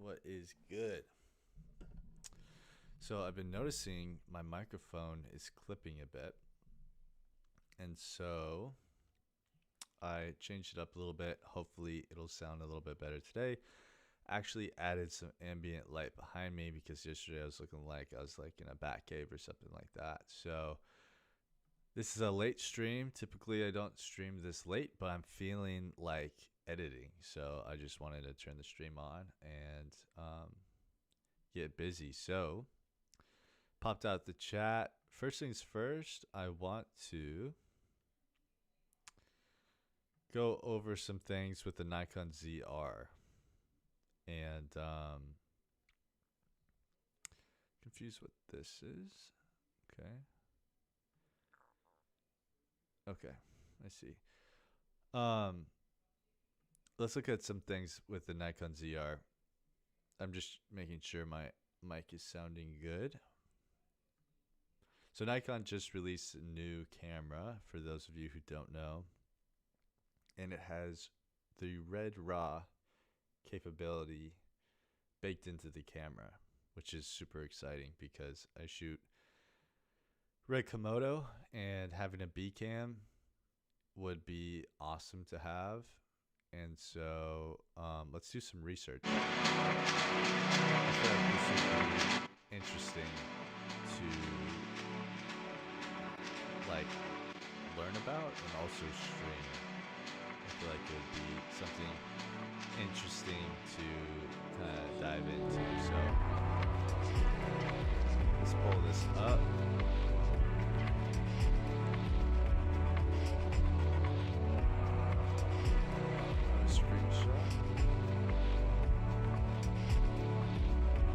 What is good? So I've been noticing my microphone is clipping a bit. And so I changed it up a little bit. Hopefully it'll sound a little bit better today. Actually added some ambient light behind me because yesterday I was looking like I was like in a bat cave or something like that. So this is a late stream. Typically I don't stream this late, but I'm feeling like editing. So I just wanted to turn the stream on and get busy. So popped out the chat. First things first, I want to go over some things with the Nikon ZR. And confused what this is. Okay, I see. Let's look at some things with the Nikon ZR. I'm just making sure my mic is sounding good. So Nikon just released a new camera, for those of you who don't know. And it has the red RAW capability baked into the camera, which is super exciting because I shoot red Komodo, and having a B cam would be awesome to have. And so let's do some research. I feel like this would be interesting to like learn about and also stream. I feel like it would be something interesting to kind of dive into. So let's pull this up. Screenshot.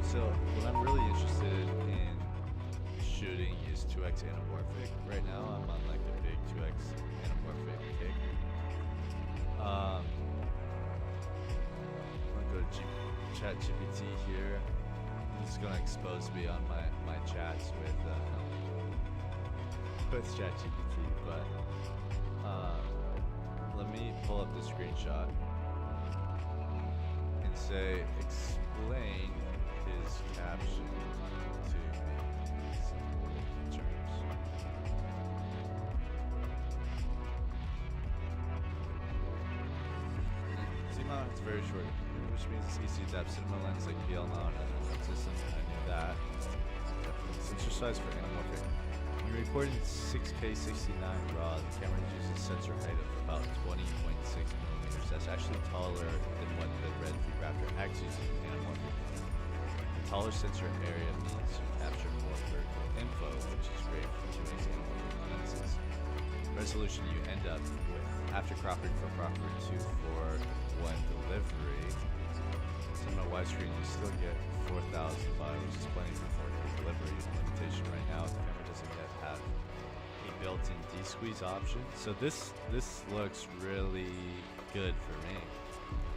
So what I'm really interested in shooting is 2x anamorphic. Right now I'm on like a big 2x anamorphic kick. I'm gonna go to chat GPT here. This is gonna expose me on my chats with chat GPT, but let me pull up the screenshot and say explain his caption to me in simple terms. Zoom out, it's very short, which means it's easy to adapt cinema lens like PL mount and the system. I knew that. Sensor size for anamorphic. When you're recording 6K 69 RAW, the camera uses sensor height of about 20.6 millimeters. That's actually taller than what the Red Raptor X uses in anamorphic. The taller sensor area means you capture more vertical info, which is great for 2x anamorphic lenses. Resolution you end up with after cropping from proper 2:4 when delivery. So on a widescreen, you still get 4,000 by, which is plenty for 4K delivery. Limitation right now, the camera doesn't yet have a built-in D-squeeze option. So this looks really good for me.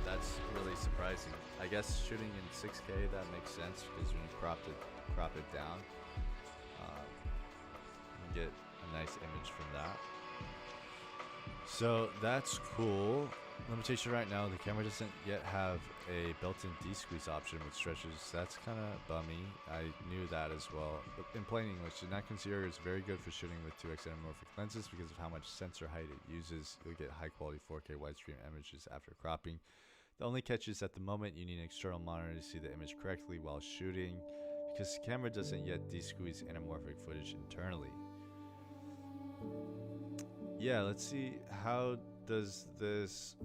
That's really surprising. I guess shooting in 6K, that makes sense because when you crop it down, you can get a nice image from that. So that's cool. Limitation right now, the camera doesn't yet have a built-in D-squeeze option with stretches. That's kind of bummy. I knew that as well. But in plain English, the Nikon ZR is very good for shooting with 2x anamorphic lenses because of how much sensor height it uses. You'll get high-quality 4K widescreen images after cropping. The only catch is at the moment you need an external monitor to see the image correctly while shooting because the camera doesn't yet D-squeeze anamorphic footage internally. Yeah, let's see, how does this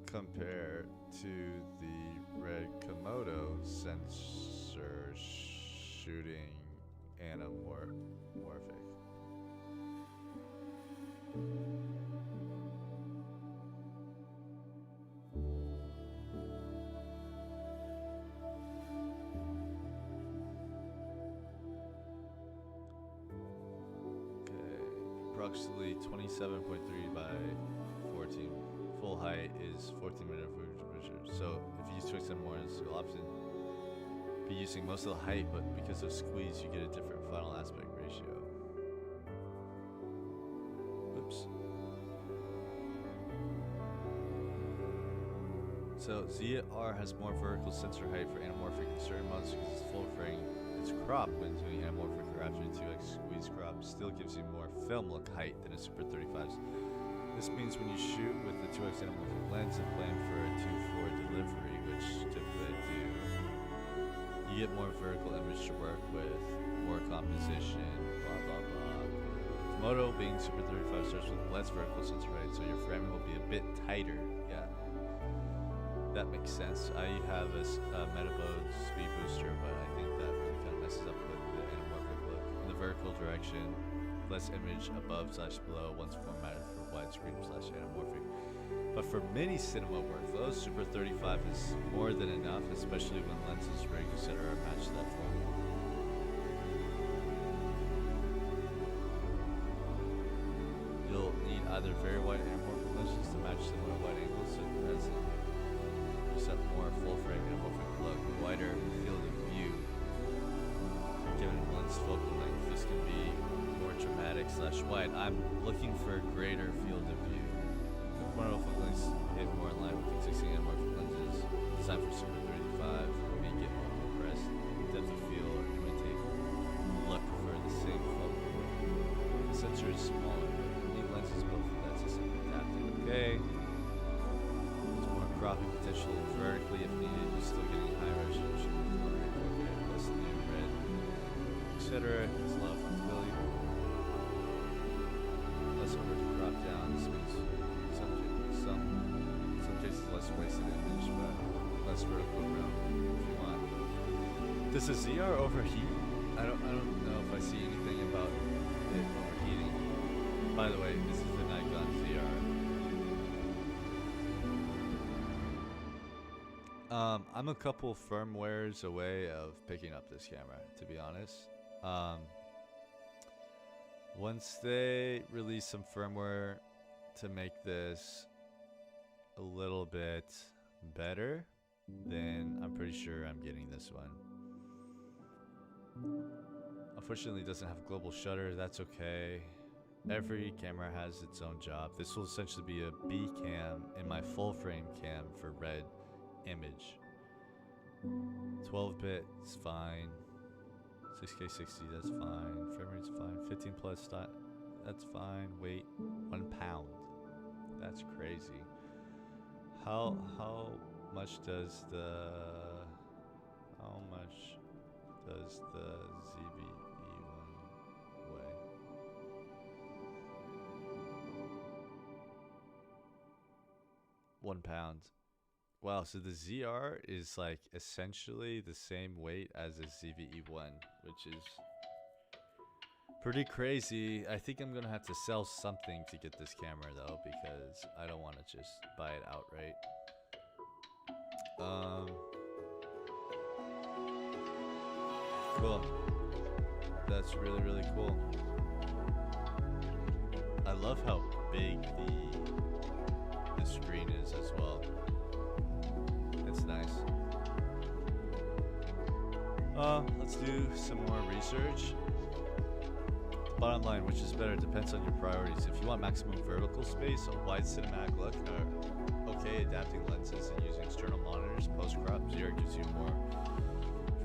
compare to the Red Komodo sensor shooting anamorphic? Approximately 27.3 by 14. Full height is 14 minute vision. So if you use 2x anamorphic, you'll often be using most of the height, but because of squeeze, you get a different final aspect ratio. Oops. So ZR has more vertical sensor height for anamorphic in certain modes because it's full frame. Its crop when doing anamorphic or after a 2x squeeze crop still gives you more film look height than a Super 35's. This means when you shoot with the 2x anamorphic lens and plan for a 2.4 delivery, which typically I do, you get more vertical image to work with, more composition, blah blah blah. Moto being Super 35 starts with less vertical sensor height, so your framing will be a bit tighter. Yeah. That makes sense. I have a Metabode speed booster, but I think that really kind of messes up with the anamorphic look. In the vertical direction, less image above/below once formatted for widescreen / anamorphic. But for mini cinema workflows, Super 35 is more than enough, especially when lenses, rigs, etc. are matched to that formula. You'll need either very wide anamorphic lenses to match similar wide angles, so as set more full frame anamorphic look, wider field of view. Given lens focal length, this can be more dramatic / wide. I'm looking for a greater field of view. Mono focal lengths hit more in line with existing anamorphic lenses designed for Super 35, may get more compressed depth of field or imitate look for the same focal length. The sensor is smaller, but need lenses built for that system adapted. Okay. Cropping potential vertically if needed, you're still getting high resolution, less near red, etc. It's low flexibility. Less over to crop down. This means some cases less wasted image, but less vertical around if you want. Does the ZR overheat? I don't know if I see anything about it overheating. By the way, this is the Nikon ZR. I'm a couple firmwares away of picking up this camera, to be honest. Once they release some firmware to make this a little bit better, then I'm pretty sure I'm getting this one. Unfortunately, it doesn't have global shutter. That's okay. Every camera has its own job. This will essentially be a B cam in my full frame cam for red image. 12-bit is fine. 6K 60, that's fine. Frame rate's fine. 15 plus, that's fine. Weight, 1 pound. That's crazy. How much does the ZVE one weigh? £1. Wow, so the ZR is like essentially the same weight as a ZVE1, which is pretty crazy. I think I'm gonna have to sell something to get this camera though, because I don't want to just buy it outright. Cool. That's really, really cool. I love how big the screen is as well. It's nice. Let's do some more research. Bottom line, which is better, depends on your priorities. If you want maximum vertical space, a wide cinematic look, okay, adapting lenses and using external monitors, post-crop, ZR gives you more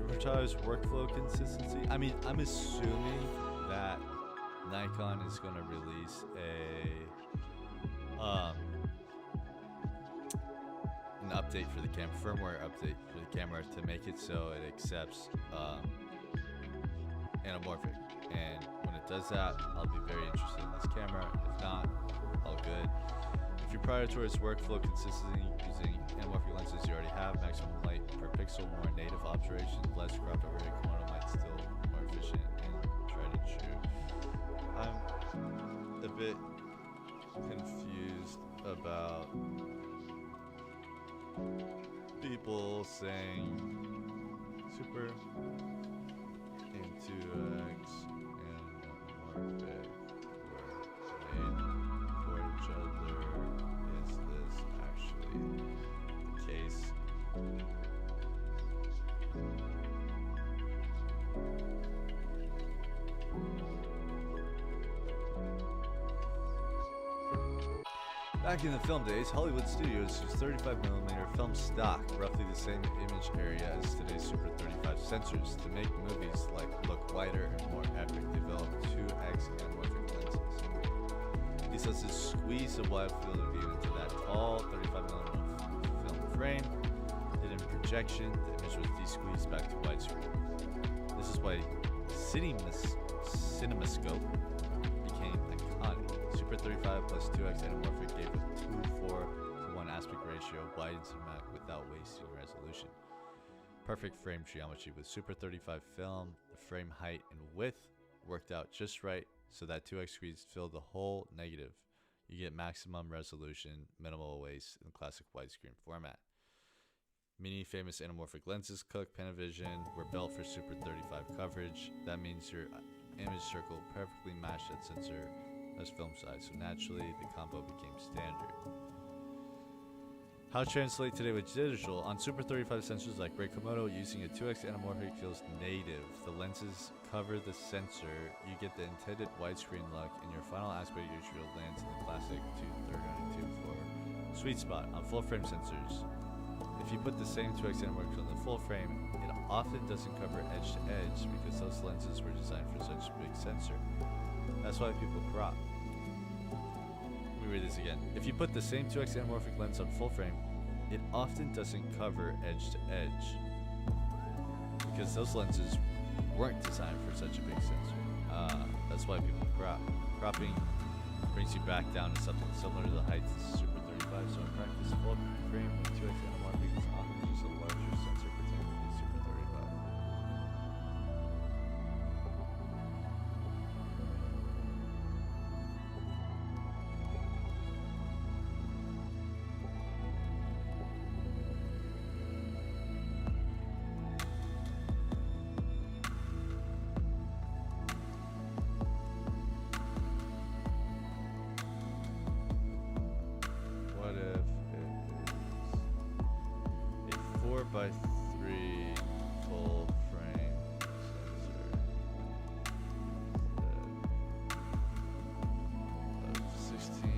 advertised workflow consistency. I mean, I'm assuming that Nikon is going to release an update for the camera, firmware update for the camera to make it so it accepts anamorphic. And when it does that, I'll be very interested in this camera. If not, all good. If your priority is workflow consistency using anamorphic lenses you already have, maximum light per pixel, more native obturation, less cropped overhead corner might still be more efficient and tried and true. I'm a bit confused about people saying super into X and anamorphic were made for each other. Is this actually the case? Back in the film days, Hollywood studios used 35mm film stock, roughly the same image area as today's Super 35 sensors, to make movies look wider and more epic. Developed 2x anamorphic lenses. These lenses squeeze the wide field of view into that tall 35mm film frame. Then in projection, the image was de-squeezed back to widescreen. This is why CinemaScope became iconic. Super 35 plus 2x anamorphic gave a 2:4:1 aspect ratio, wide and cinematic without wasting resolution. Perfect frame geometry with Super 35 film. The frame height and width worked out just right, so that 2x screens fill the whole negative. You get maximum resolution, minimal waste in the classic widescreen format. Many famous anamorphic lenses, Cook, Panavision, were built for Super 35 coverage. That means your image circle perfectly matched that sensor as film size, so naturally the combo became standard. How to translate today with digital? On Super 35 sensors like Ray Komodo, using a 2x anamorphic feels native. The lenses cover the sensor, you get the intended widescreen look, and your final aspect ratio lands in the classic 2:3:2:4 sweet spot. On full frame sensors, if you put the same 2x anamorphic on the full frame, it often doesn't cover edge to edge because those lenses were designed for such a big sensor. That's why people crop. Let me read this again. If you put the same 2x anamorphic lens on full frame, it often doesn't cover edge to edge because those lenses weren't designed for such a big sensor. That's why people crop. Cropping brings you back down to something similar to the heights of Super 35. So in practice, full frame with 2x anamorphic is often just a larger sensor pretending to be Super 35. What if it is a 4:3 full frame sensor instead of 16:5?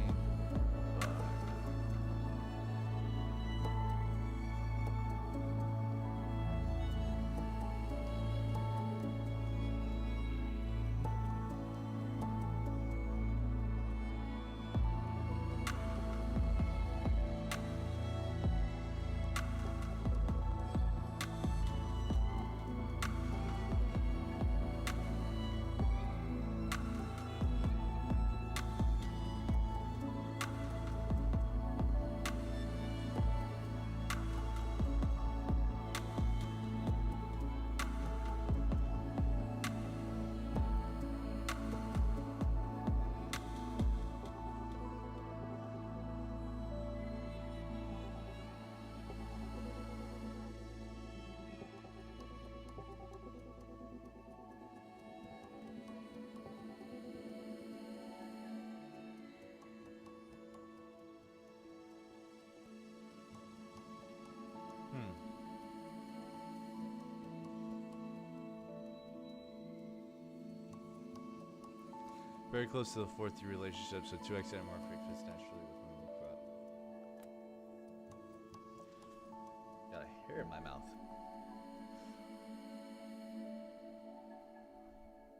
Very close to the 4:3 relationship, so 2x anamorphic fits naturally with minimal crop. Got a hair in my mouth.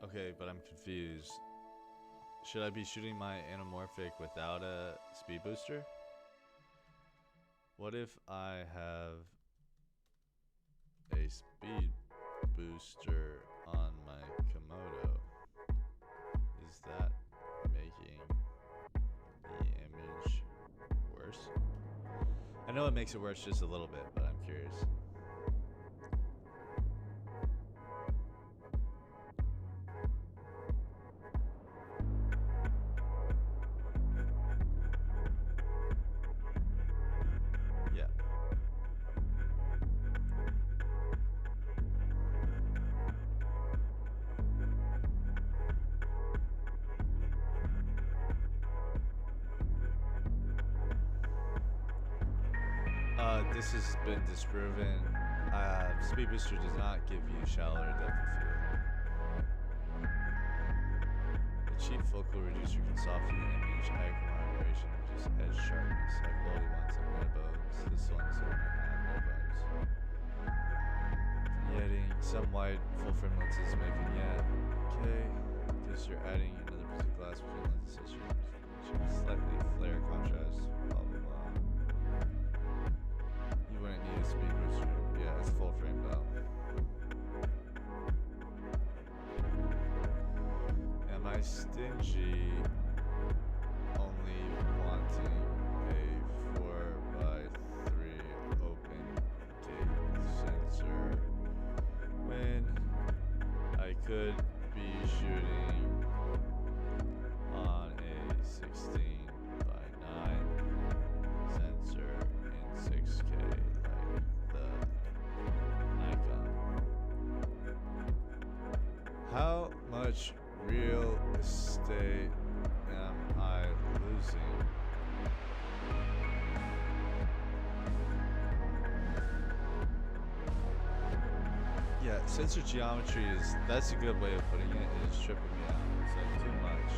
Okay, but I'm confused. Should I be shooting my anamorphic without a speed booster? What if I have a speed booster on my Komodo? Is that making the image worse? I know it makes it worse just a little bit, but I'm curious. Yeah. This has been disproven. Speed booster does not give you shallower depth of field. The cheap focal reducer can soften the image, higher moderation, reduce bones, edge sharpness, high quality ones like red bones. This one's only have low bones. Vignetting, some wide full frame lenses make vignette. Okay, because you're adding another piece of glass between lenses, so you slightly flare contrast. Blah blah blah. You wouldn't need a speed booster. Yeah, it's full frame though. Am I stingy? Only wanting a 4x3 open gate sensor when I could be shooting on a 16:9 sensor in 6K like the Nikon. How much real estate am I losing? Yeah, sensor geometry that's a good way of putting it. It is tripping me out. It's like too much.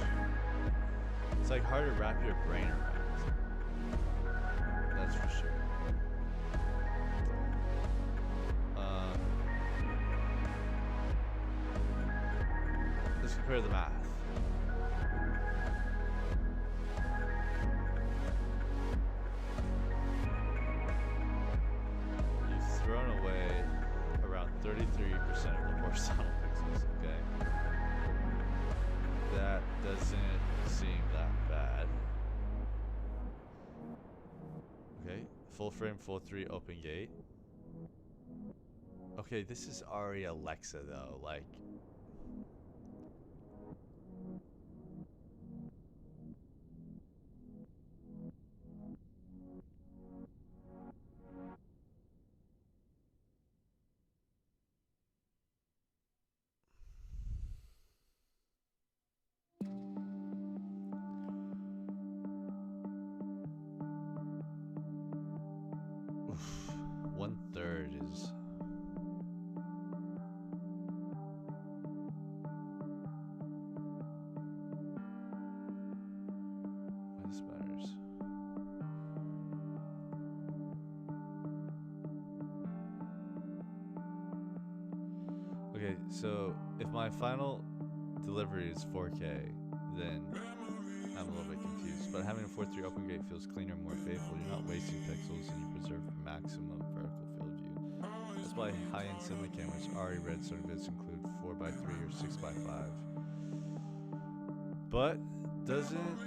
It's like hard to wrap your brain around. That's for sure. Let's compare the math. You've thrown away around 33% of the horizontal pixels, okay? That doesn't seem that bad. Okay, full frame, full 3 open gate. Okay, this is already Alexa though, like. Oof, 1/3 is. This matters. Okay, so if my final delivery is 4K, then I'm a little bit confused. But having a 4:3 open gate feels cleaner, more faithful. You're not wasting pixels and you preserve maximum vertical field of view. That's why high-end cinema cameras already red Sony vids include 4x3 or 6x5. But doesn't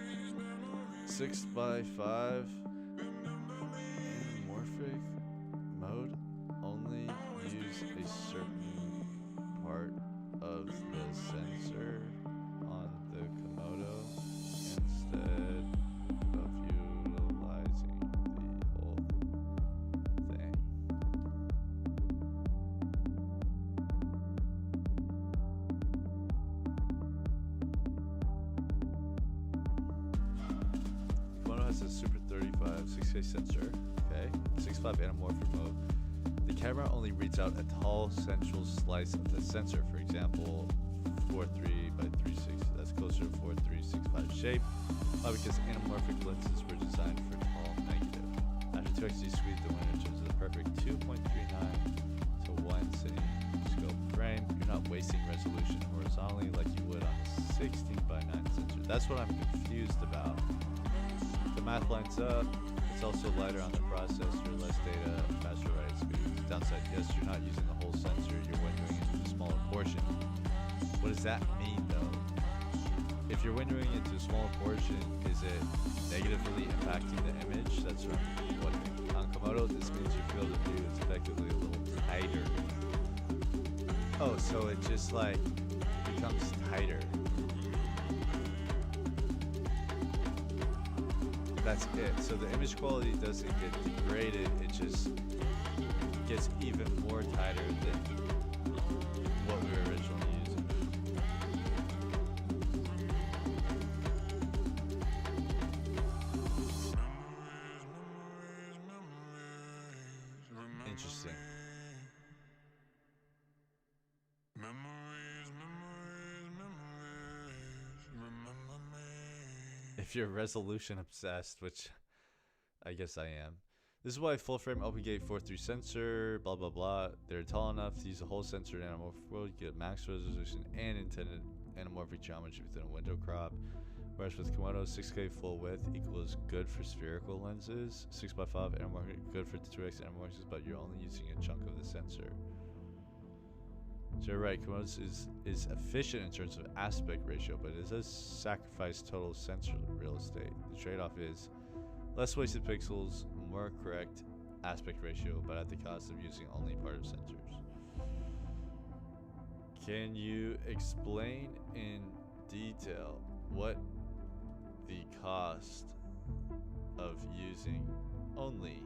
6x5 anamorphic mode only use a certain part of the sensor on the Komodo instead of utilizing the whole thing? Komodo has a Super 35 6K sensor, okay? 6.5 anamorphic mode. The camera only reads out a tall central slice of the sensor, for example, 4:3x360. That's closer to 4:365 shape, because anamorphic lenses were designed for tall negative. After 2x sweep, the winner chooses the perfect 2.39 to 1 cine scope frame. You're not wasting resolution horizontally like you would on a 16:9 sensor. That's what I'm confused about. The math lines up. It's also lighter on the processor, less data, faster write speed. Downside, yes, you're not using the whole sensor, you're windowing into a smaller portion. What does that mean though? If you're windowing into a smaller portion, is it negatively impacting the image? That's what I'm wondering. On Komodo, this means your field of view is effectively a little tighter. Oh, so it just like becomes tighter. That's it. So the image quality doesn't get degraded, it just gets even more tighter than what we were originally using. Interesting. If if you're resolution obsessed, which I guess I am. This is why full frame open gate 4:3 sensor, blah blah blah. They're tall enough to use a whole sensor in anamorphic world. You get max resolution and intended anamorphic geometry within a window crop. Whereas with Komodo, 6K full width equals good for spherical lenses. 6x5 anamorphic, good for 2x anamorphics, but you're only using a chunk of the sensor. So you're right, Komodo is efficient in terms of aspect ratio, but it does sacrifice total sensor real estate. The trade-off is less wasted pixels, more correct aspect ratio, but at the cost of using only part of sensors. Can you explain in detail what the cost of using only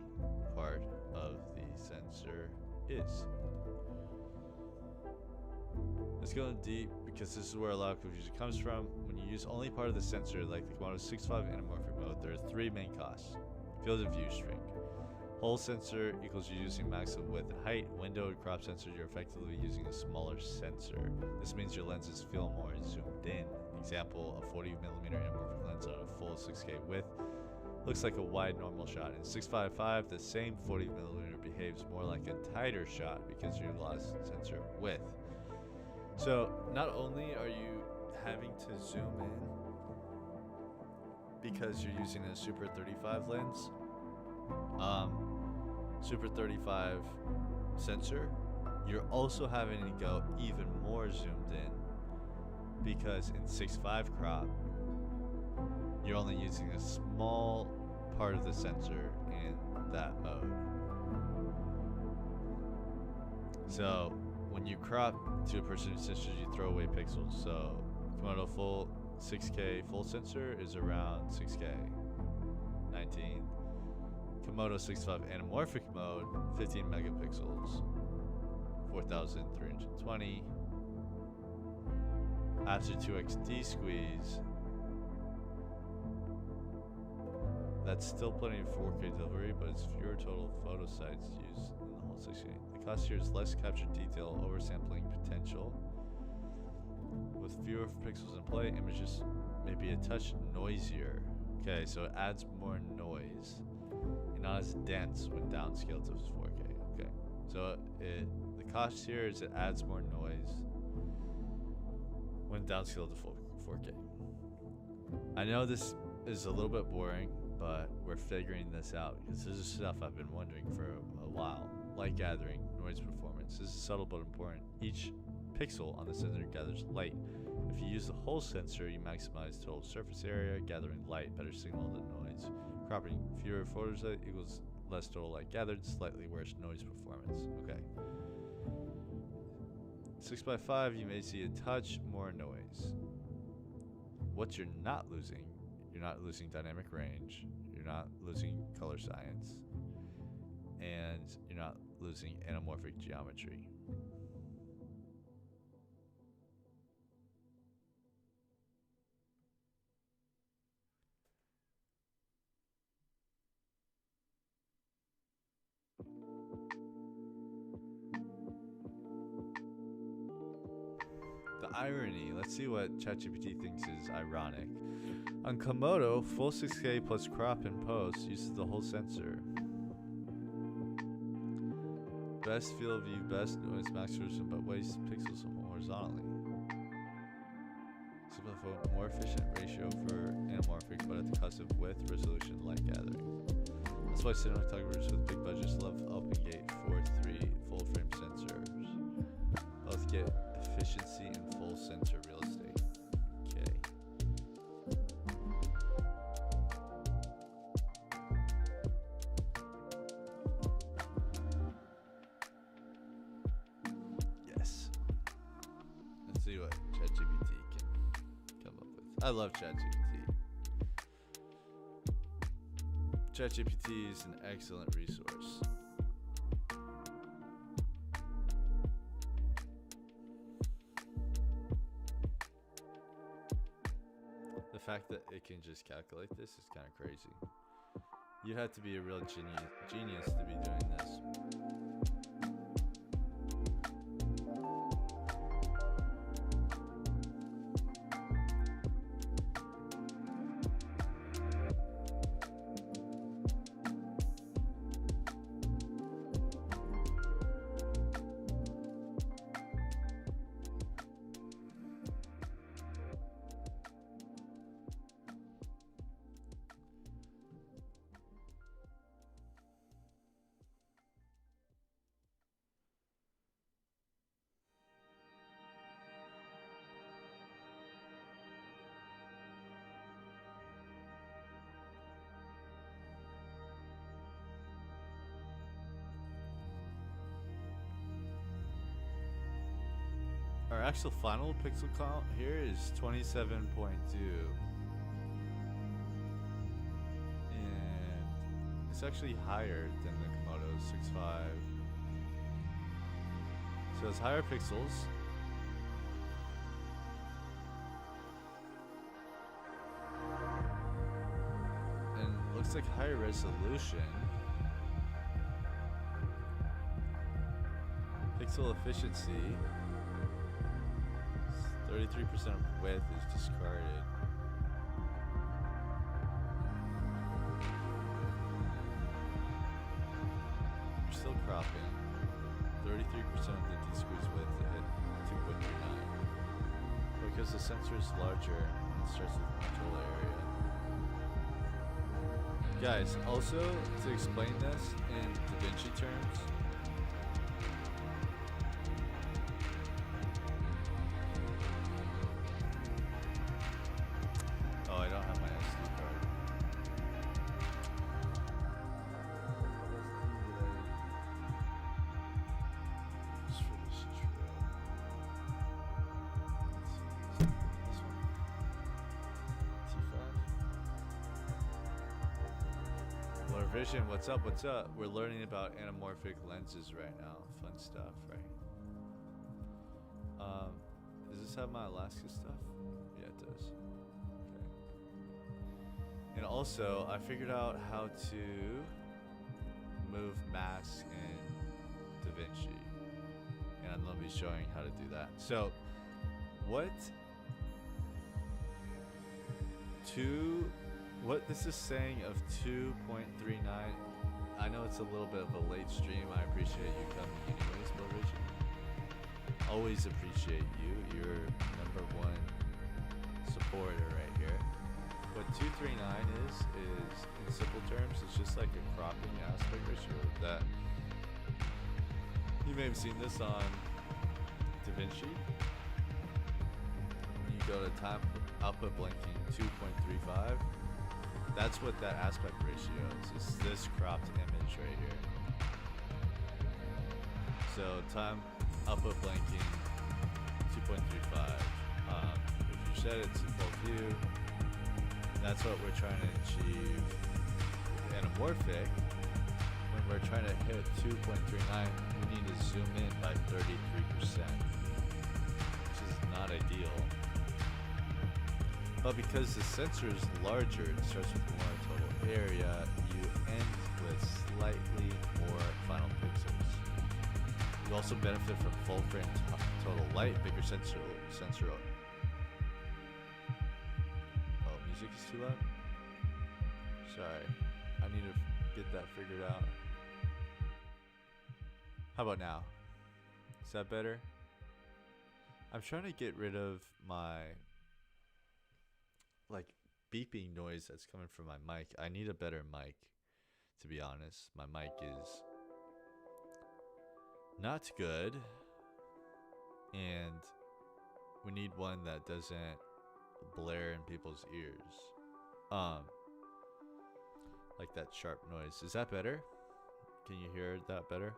part of the sensor is? Let's go in deep because this is where a lot of confusion comes from. When you use only part of the sensor, like the Komodo 6.5 anamorphic mode, there are three main costs. Field of view shrink. Whole sensor equals you using maximum width and height. Window and crop sensor, you're effectively using a smaller sensor. This means your lenses feel more zoomed in. Example, a 40mm anamorphic lens on a full 6K width looks like a wide normal shot. In 6.5, the same 40mm behaves more like a tighter shot because you lost sensor width. So not only are you having to zoom in because you're using a Super 35 lens, Super 35 sensor, you're also having to go even more zoomed in because in 6.5 crop, you're only using a small part of the sensor in that mode. So when you crop to a person's sensor, you throw away pixels. So Komodo full 6K full sensor is around 6K 19. Komodo 6.5 anamorphic mode, 15 megapixels, 4,320. After 2x D-squeeze, that's still plenty of 4K delivery, but it's fewer total photo sites used in the whole 6K. The cost here is less captured detail, oversampling potential. With fewer pixels in play, images may be a touch noisier. Okay, so it adds more noise. And not as dense when downscaled to 4K. Okay, so the cost here is it adds more noise when downscaled to 4K. I know this is a little bit boring, but we're figuring this out because this is stuff I've been wondering for a while. Light gathering, noise performance. This is subtle but important. Each pixel on the sensor gathers light. If you use the whole sensor, you maximize total surface area, gathering light, better signal than noise. Cropping fewer photos equals less total light gathered, slightly worse noise performance. Okay. 6x5, you may see a touch more noise. What you're not losing dynamic range, you're not losing color science, and you're not losing anamorphic geometry. The irony, let's see what ChatGPT thinks is ironic. On Komodo, full 6K plus crop and post uses the whole sensor. Best field of view, best noise, max resolution, but wastes pixels horizontally. More efficient ratio for anamorphic, but at the cost of width, resolution, light gathering. That's why cinematographers with big budgets love open gate 4:3 full frame sensors. Both get efficiency and full sensor real estate. Okay. Yes. Let's see what ChatGPT can come up with. I love ChatGPT. ChatGPT is an excellent resource. The fact that it can just calculate this is kind of crazy. You have to be a real genius to be doing this. actual final pixel count here is 27.2. And it's actually higher than the Komodo 6.5. So it's higher pixels. And it looks like higher resolution. Pixel efficiency. 33% of width is discarded. You're still cropping. 33% of the D-squeeze width to hit 2.39. Because the sensor is larger, it starts with control area. Guys, also to explain this in Davinci terms, I don't have my SD card. Just for this intro. Let's see. This one. T5. Blur Vision, what's up? What's up? We're learning about anamorphic lenses right now. Fun stuff, right? Does this have my Alaska stuff? Yeah, it does. And also, I figured out how to move masks in Davinci. And I'm going to be showing how to do that. So, what this is saying of 2.39, I know it's a little bit of a late stream. I appreciate you coming anyways, Blurvision. Always appreciate you. You're #1 supporter right here. What 239 is in simple terms, it's just like a cropping aspect ratio that you may have seen this on Davinci. When you go to time output blinking 2.35, that's what that aspect ratio is. It's this cropped image right here. So time output blinking 2.35. If you set it to full view, that's what we're trying to achieve with anamorphic. When we're trying to hit 2.39, we need to zoom in by 33%, which is not ideal. But because the sensor is larger, it starts with more total area, you end with slightly more final pixels. You also benefit from full frame total light, bigger sensor. Music is too loud? Sorry. I need to get that figured out. How about now? Is that better? I'm trying to get rid of my beeping noise that's coming from my mic. I need a better mic, to be honest. My mic is not good, and we need one that doesn't blare in people's ears. Like that sharp noise. Is that better? Can you hear that better?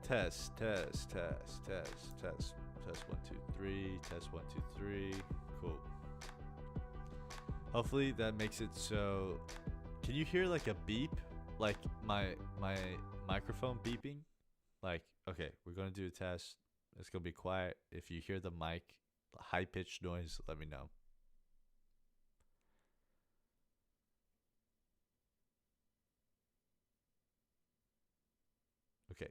Test 1 2 3, test 1 2 3. Cool. Hopefully that makes it so. Can you hear like a beep, like my microphone beeping? Like, okay, we're gonna do a test. It's gonna be quiet. If you hear the mic high-pitched noise, let me know. Okay,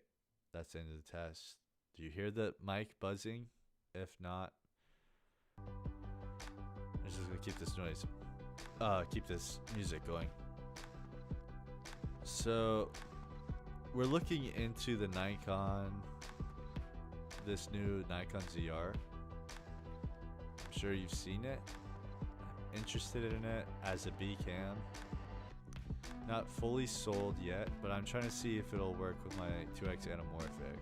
that's the end of the test. Do you hear the mic buzzing? If not, I'm just gonna keep this noise, keep this music going. So we're looking into the Nikon, this new Nikon ZR. I'm sure you've seen it. I'm interested in it as a B cam. Not fully sold yet, but I'm trying to see if it'll work with my 2x anamorphic.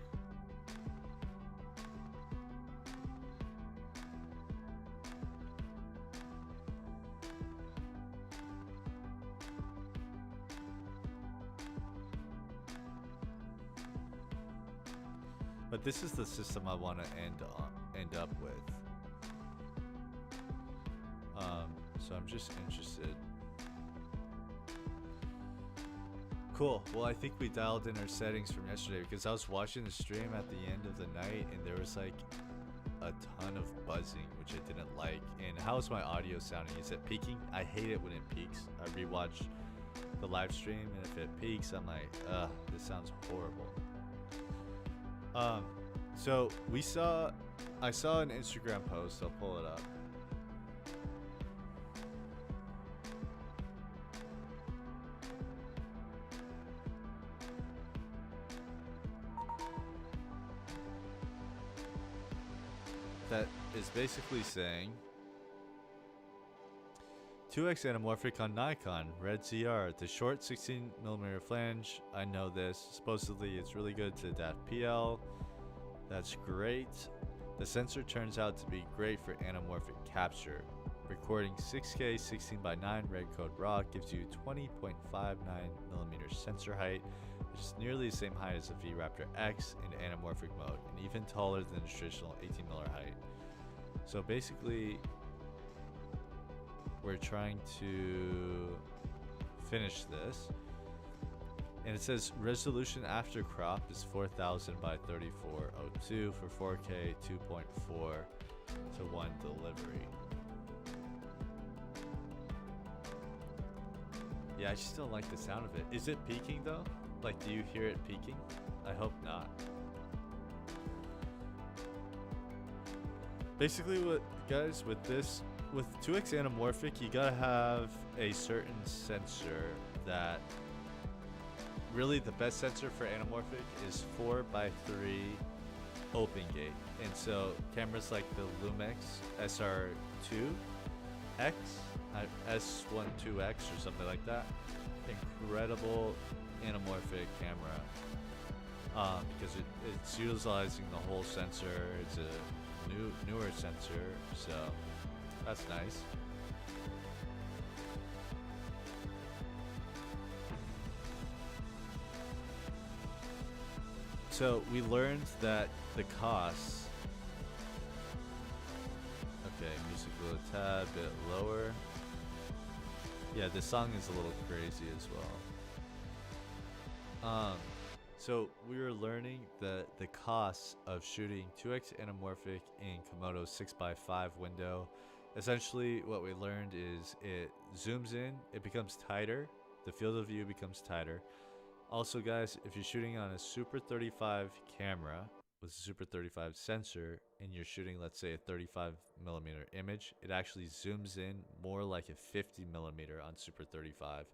But this is the system I want to end up with. So I'm just interested. Cool. Well, I think we dialed in our settings from yesterday because I was watching the stream at the end of the night and there was like a ton of buzzing, which I didn't like. And how's my audio sounding? Is it peaking? I hate it when it peaks. I rewatched the live stream and if it peaks, I'm like, ugh, this sounds horrible. So I saw an Instagram post. I'll pull it up. That is basically saying 2x anamorphic on Nikon, red ZR, the short 16mm flange. I know this. Supposedly it's really good to adapt PL. That's great. The sensor turns out to be great for anamorphic capture. Recording 6K 16:9 red code RAW gives you 20.59mm sensor height, which is nearly the same height as the V-Raptor X in anamorphic mode, and even taller than the traditional 18mm height. So basically, we're trying to finish this. And it says resolution after crop is 4000 by 3402 for 4K 2.4:1 delivery. Yeah, I just don't like the sound of it. Is it peaking though? Like, do you hear it peaking? I hope not. Basically, with 2x anamorphic, you gotta have a certain sensor that really the best sensor for anamorphic is 4x3 open gate. And so cameras like the Lumix SR2X, S12X or something like that, incredible anamorphic camera because it's utilizing the whole sensor. It's a newer sensor, so that's nice. So we learned that the costs. Okay, music a little tad bit lower. Yeah, this song is a little crazy as well. So we were learning the costs of shooting 2x anamorphic in Komodo's 6x5 window. Essentially, what we learned is it zooms in, it becomes tighter, the field of view becomes tighter. Also, guys, if you're shooting on a Super 35 camera with a Super 35 sensor and you're shooting, let's say, a 35mm image, it actually zooms in more like a 50mm on Super 35,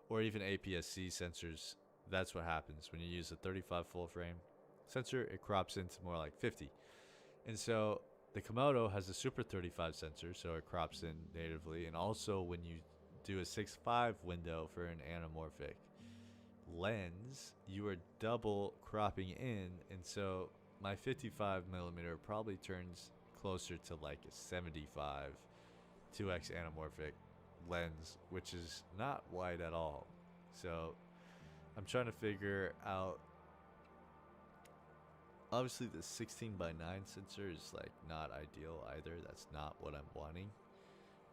or even APS-C sensors. That's what happens when you use a 35 full frame sensor. It crops into more like 50. And so the Komodo has a Super 35 sensor, so it crops in natively. And also when you do a 6.5 window for an anamorphic lens, you are double cropping in, and so my 55mm probably turns closer to like a 75 2x anamorphic lens, which is not wide at all. So I'm trying to figure out, obviously the 16:9 sensor is like not ideal either. That's not what I'm wanting,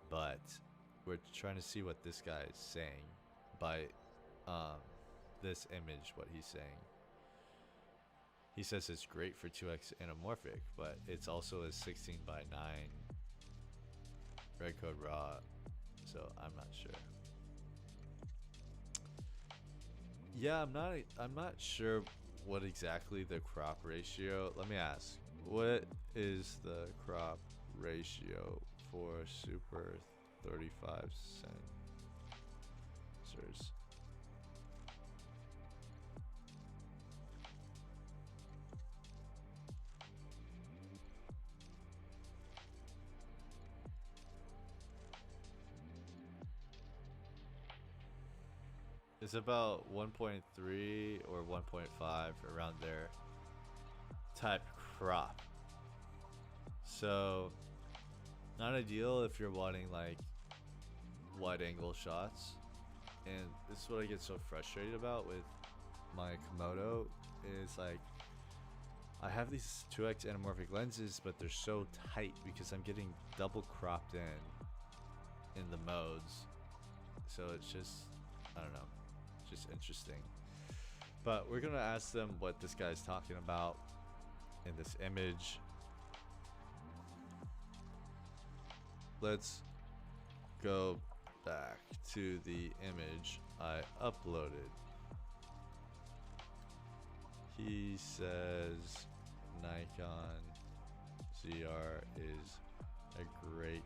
but we're trying to see what this guy is saying by this image. What he's saying, he says it's great for 2x anamorphic, but it's also a 16:9 red code raw, so I'm not sure. Yeah, I'm not sure what exactly the crop ratio. Let me ask, what is the crop ratio for Super 35 sensors? It's about 1.3 or 1.5 around there type crop. So not ideal if you're wanting like wide angle shots. And this is what I get so frustrated about with my Komodo, is like I have these 2x anamorphic lenses, but they're so tight because I'm getting double cropped in the modes. So it's just, I don't know, it's just interesting. But we're gonna ask them what this guy's talking about in this image. Let's go back to the image I uploaded. He says Nikon ZR is a great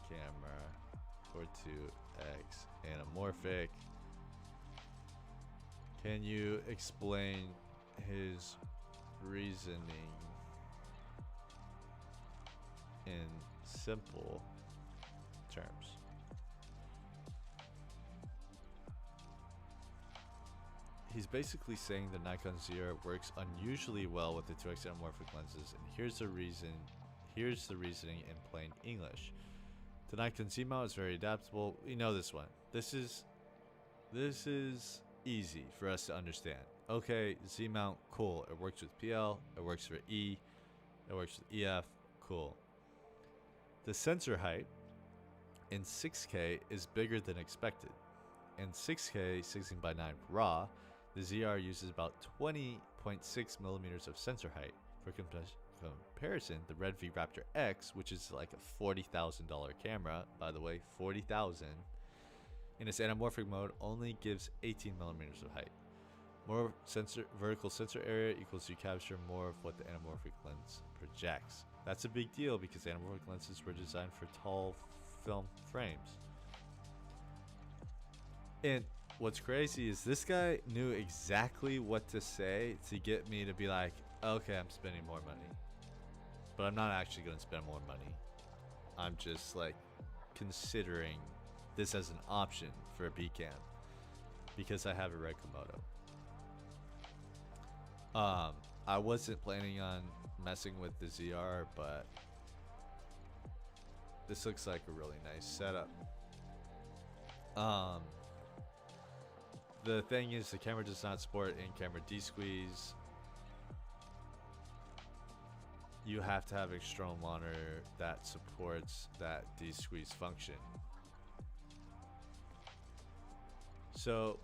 camera for 2x anamorphic. Can you explain his reasoning in simple terms? He's basically saying the Nikon ZR works unusually well with the 2x anamorphic lenses, and here's the reasoning in plain English. The Nikon Z mount is very adaptable. We know this one. This is easy for us to understand. Okay, Z mount, cool. It works with PL, it works for E, it works with EF, cool. The sensor height in 6K is bigger than expected. In 6K 16:9 RAW, the ZR uses about 20.6 millimeters of sensor height. For comparison, the Red V Raptor X, which is like a $40,000 camera, by the way, $40,000, in its anamorphic mode only gives 18 millimeters of height. More vertical sensor area equals you capture more of what the anamorphic lens projects. That's a big deal because anamorphic lenses were designed for tall film frames. And what's crazy is this guy knew exactly what to say to get me to be like, okay, I'm spending more money. But I'm not actually going to spend more money. I'm just like considering this as an option for a B cam because I have a Red Komodo. I wasn't planning on messing with the ZR, but this looks like a really nice setup. The thing is, the camera does not support in-camera D-squeeze. You have to have external monitor that supports that D-squeeze function. So,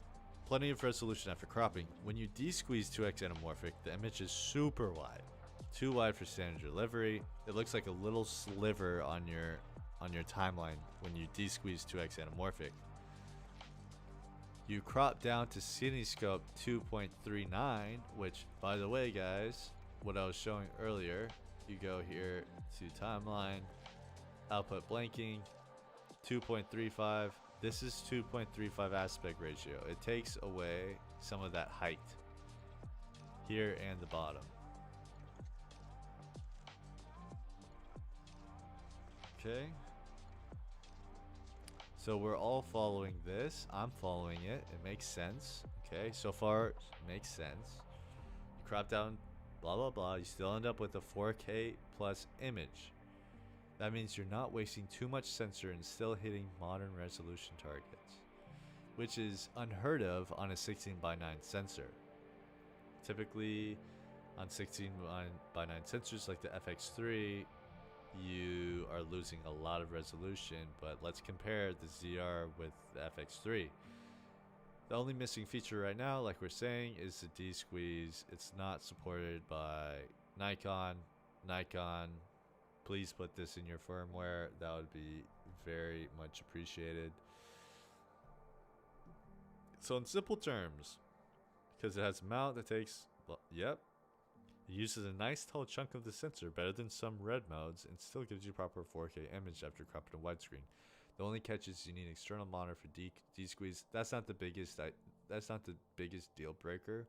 plenty of resolution after cropping. When you D-squeeze 2x anamorphic, the image is super wide. Too wide for standard delivery. It looks like a little sliver on your timeline when you D-squeeze 2x anamorphic. You crop down to CineScope 2.39, which, by the way, guys, what I was showing earlier, you go here to timeline, output blanking, 2.35. This is 2.35 aspect ratio. It takes away some of that height here and the bottom. Okay. So we're all following this. I'm following it. It makes sense. Okay, so far it makes sense. You crop down, blah, blah, blah. You still end up with a 4K plus image. That means you're not wasting too much sensor and still hitting modern resolution targets, which is unheard of on a 16:9 sensor. Typically on 16:9 sensors like the FX3, you are losing a lot of resolution, but let's compare the ZR with the FX3. The only missing feature right now, like we're saying, is the D-squeeze. It's not supported by Nikon. Nikon, please put this in your firmware. That would be very much appreciated. So in simple terms, because it has a mount that takes, well, yep, it uses a nice tall chunk of the sensor, better than some red modes, and still gives you proper 4K image after cropping to widescreen. The only catch is you need an external monitor for D-squeeze. That's not the biggest deal breaker.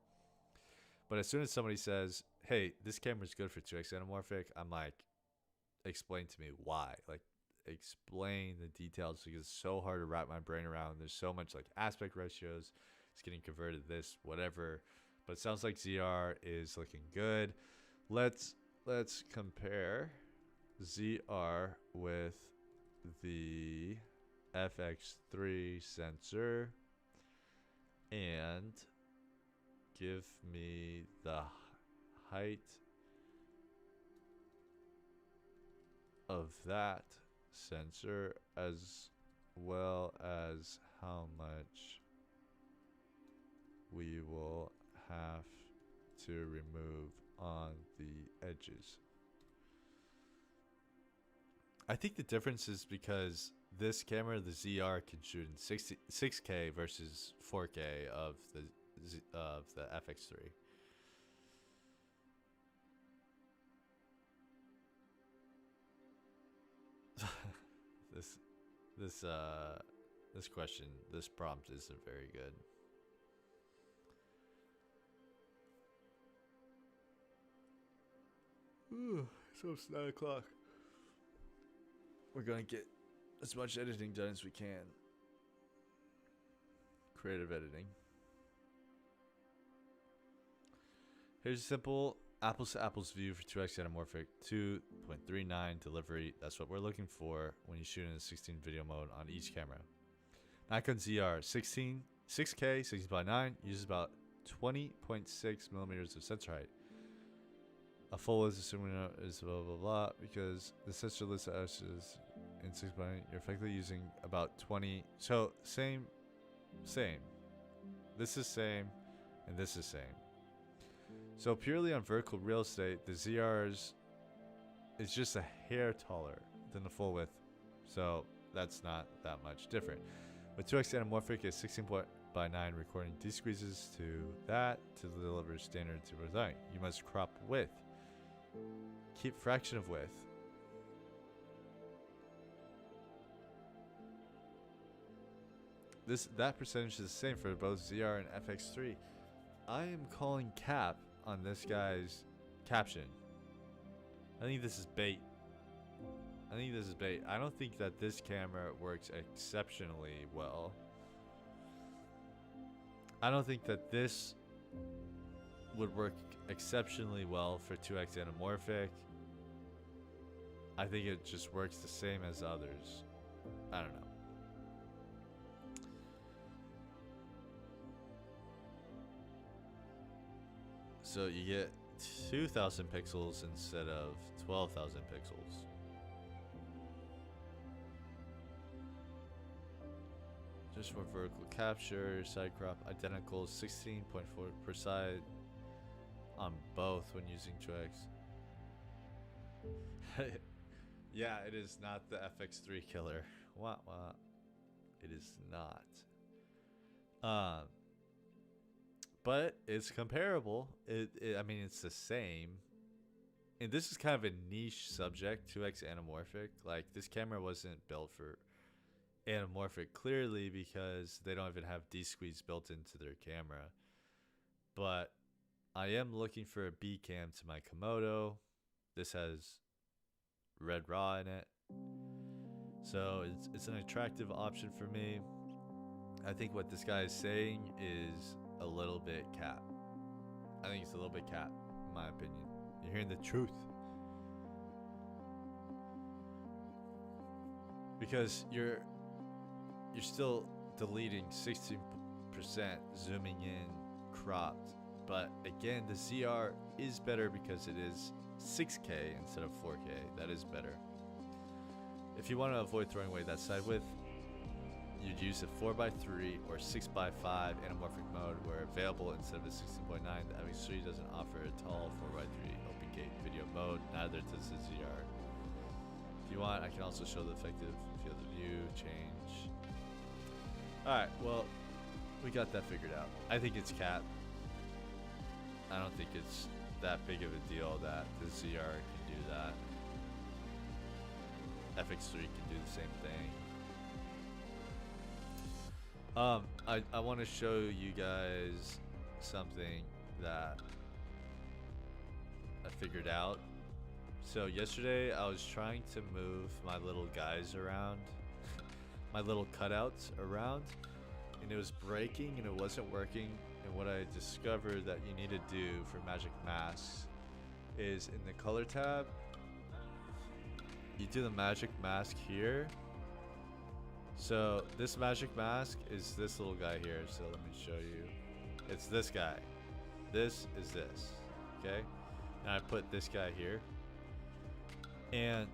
But as soon as somebody says, "Hey, this camera is good for 2x anamorphic," I'm like, explain to me why. Like, explain the details because it's so hard to wrap my brain around. There's so much like aspect ratios. It's getting converted to this, whatever. But it sounds like ZR is looking good. Let's compare ZR with the FX3 sensor and give me the height of that sensor, as well as how much we will have to remove on the edges. I think the difference is because this camera, the ZR, can shoot in 6K versus 4K of the FX3. This question, this prompt isn't very good. So it's 9 o'clock. We're gonna get as much editing done as we can. Creative editing. Here's a simple apples to apples view for 2x anamorphic 2.39 delivery. That's what we're looking for when you shoot in a 16 video mode on each camera. Nikon ZR 6K 16:9 uses about 20.6 millimeters of sensor height. A full is assuming is blah blah blah because the sensor list is in 6:9. You're effectively using about 20. So same. This is same, and this is same. So purely on vertical real estate, the ZR's is just a hair taller than the full width. So that's not that much different. With 2x anamorphic is 16:9 recording decreases to that to deliver standard 2.9. You must crop width. Keep fraction of width. That percentage is the same for both ZR and FX3. I am calling cap on this guy's caption. I think this is bait. I don't think that this camera works exceptionally well. I don't think that this would work exceptionally well for 2x anamorphic. I think it just works the same as others. I don't know. So you get 2,000 pixels instead of 12,000 pixels. Just for vertical capture, side crop, identical 16.4 per side on both when using 2x. Yeah, it is not the FX3 killer. Wah. It is not. But it's comparable. I mean, it's the same. And this is kind of a niche subject, 2x anamorphic. Like, this camera wasn't built for anamorphic clearly because they don't even have D-squeeze built into their camera. But I am looking for a B cam to my Komodo. This has red raw in it. So it's an attractive option for me. I think what this guy is saying is a little bit cap. I think it's a little bit cap, in my opinion. You're hearing the truth. Because you're still deleting 16%, zooming in, cropped. But again, the ZR is better because it is 6K instead of 4K. That is better. If you want to avoid throwing away that side width, you'd use a 4x3 or 6x5 anamorphic mode where available instead of a 16.9. The FX3 doesn't offer a tall 4x3 open gate video mode, neither does the ZR. If you want, I can also show the effective field of view change. Alright, well, we got that figured out. I think it's cap. I don't think it's that big of a deal that the ZR can do that. FX3 can do the same thing. I want to show you guys something that I figured out. So yesterday I was trying to move my little guys around, my little cutouts around, and it was breaking and it wasn't working. And what I discovered that you need to do for magic masks is in the color tab, you do the magic mask here. So this magic mask is this little guy here. So let me show you. It's this guy. This is this. Okay. And I put this guy here. And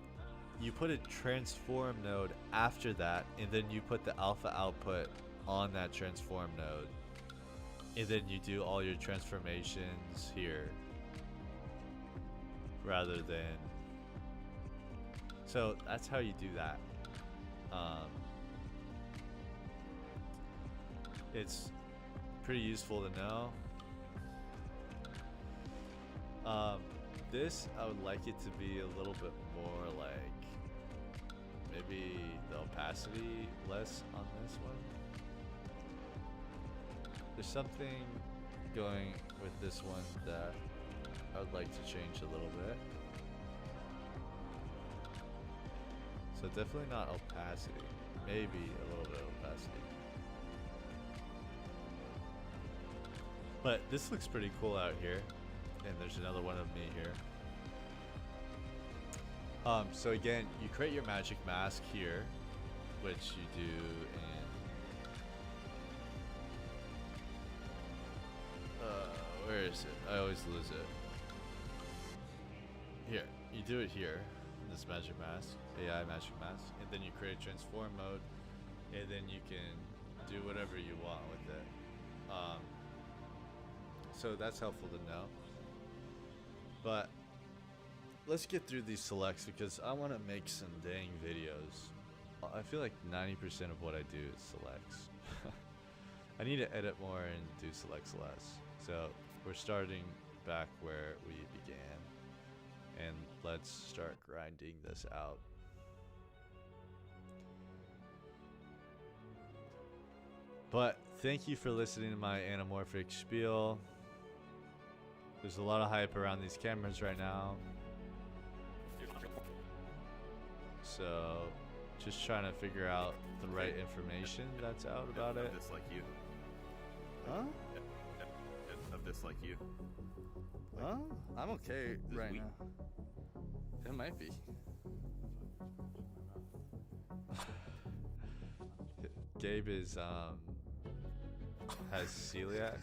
you put a transform node after that, and then you put the alpha output on that transform node, and then you do all your transformations here rather than. So that's how you do that. It's pretty useful to know. This, I would like it to be a little bit more like maybe the opacity less on this one. There's something going with this one that I would like to change a little bit. So definitely not opacity, maybe a little bit of opacity. But this looks pretty cool out here. And there's another one of me here. So again, you create your magic mask here, which you do in where is it? I always lose it. Here, you do it here, this magic mask, AI magic mask, and then you create transform mode, and then you can do whatever you want with it. So that's helpful to know. But let's get through these selects because I want to make some dang videos. I feel like 90% of what I do is selects. I need to edit more and do selects less. So we're starting back where we began. And let's start grinding this out. But thank you for listening to my anamorphic spiel. There's a lot of hype around these cameras right now. So, just trying to figure out the right information that's out about it. Of this like you. Huh? Of this like you. Huh? I'm okay right we- now. It might be. Gabe is has celiac,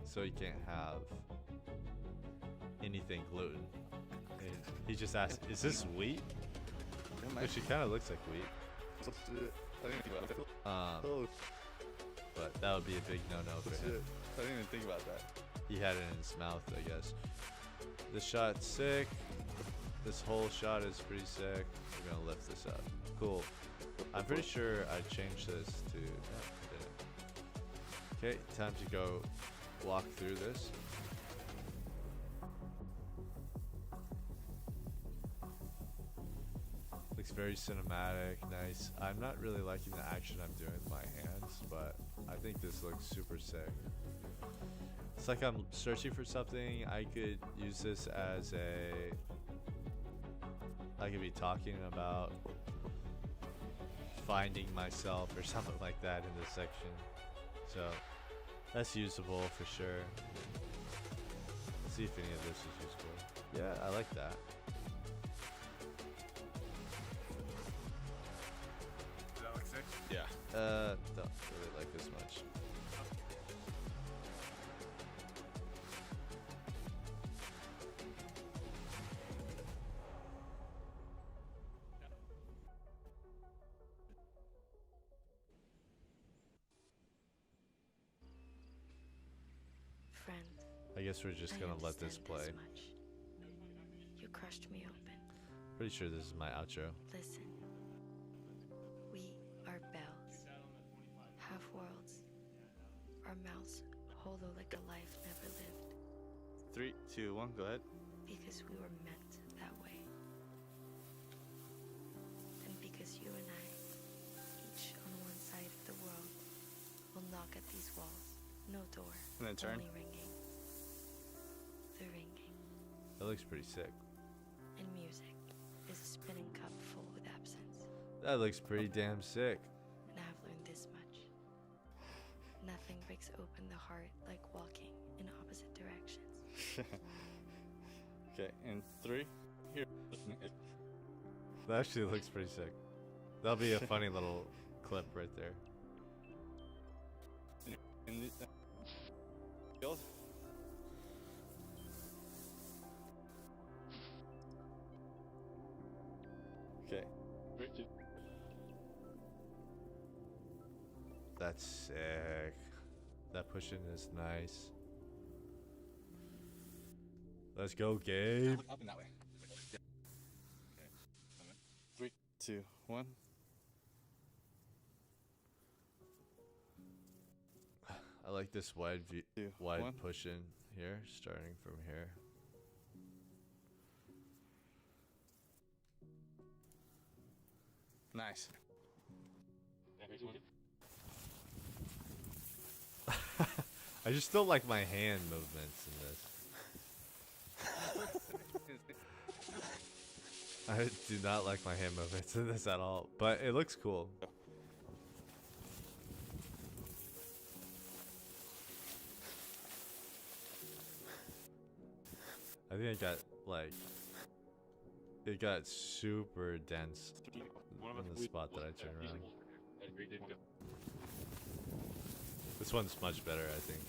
so he can't have anything gluten. And he just asked, "Is this wheat?" It might Which it kind of looks like wheat. Let's do it. I didn't think about that. Oh, But that would be a big no-no for let's do him. it. I didn't even think about that. He had it in his mouth, I guess. This shot's sick. This whole shot is pretty sick. We're gonna lift this up. Cool. I'm pretty sure I changed this to. No, I didn't. Okay, time to go walk through this. Looks very cinematic, nice. I'm not really liking the action I'm doing with my hands, but I think this looks super sick. It's like I'm searching for something. I could use this as a. I could be talking about finding myself or something like that in this section. So that's usable for sure. Let's see if any of this is useful. Yeah, I like that. Does that look sick? Yeah. Don't really like this much. Friend, I guess we're just I gonna let this understand play. much. You crushed me open. Pretty sure this is my outro. Listen, we are bells, half worlds. Our mouths hollow like a life never lived, 3, 2, 1, go ahead. because we were meant that way. And because you and I, each on one side of the world, will knock at these walls. No door, And then turn. only ringing. The ringing. That looks pretty sick. And music is a spinning cup full with absence. That looks pretty damn sick. And I have learned this much. Nothing breaks open the heart like walking in opposite directions. Okay, and 3. Here. That actually looks pretty sick. That'll be a funny little clip right there. And field. That's sick. That pushing is nice. Let's go, Gabe. Up and that way. Yeah. Okay. 3, 2, 1. I like this wide view, 2, wide 1. push in here, starting from here. Nice. I just don't like my hand movements in this. I do not like my hand movements in this at all, but it looks cool. I think it got super dense in the spot that I turn around. This one's much better, I think.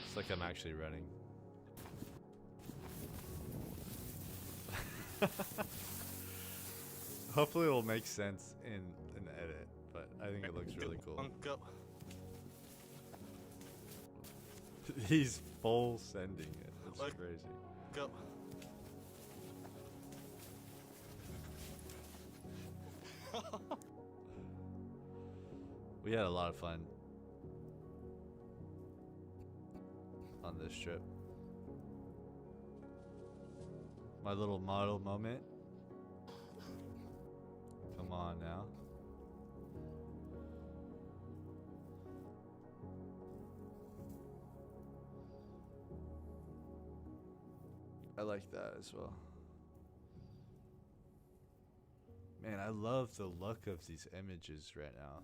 It's like I'm actually running. Hopefully it'll make sense in an edit, but I think it looks really cool. Go. He's full sending it. It's Like- crazy. Go. We had a lot of fun on this trip. My little model moment. Come on now. I like that as well. Man, I love the look of these images right now.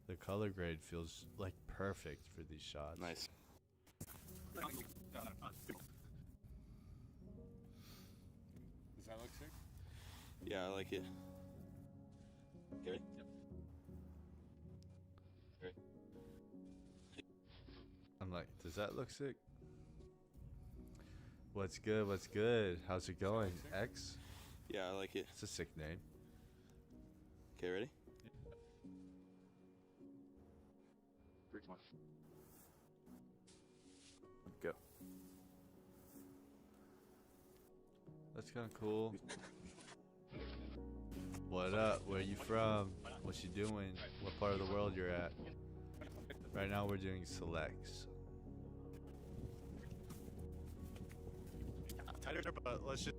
The color grade feels like perfect for these shots. Nice. Does that look sick? Yeah, I like it. Okay, ready? Yep. I'm like, does that look sick? What's good? What's good? How's it going? X? Yeah, I like it. It's a sick name. Okay, ready? Go. That's kind of cool. What up? Where you from? What you doing? What part of the world you're at? Right now we're doing selects. Tighter, but let's just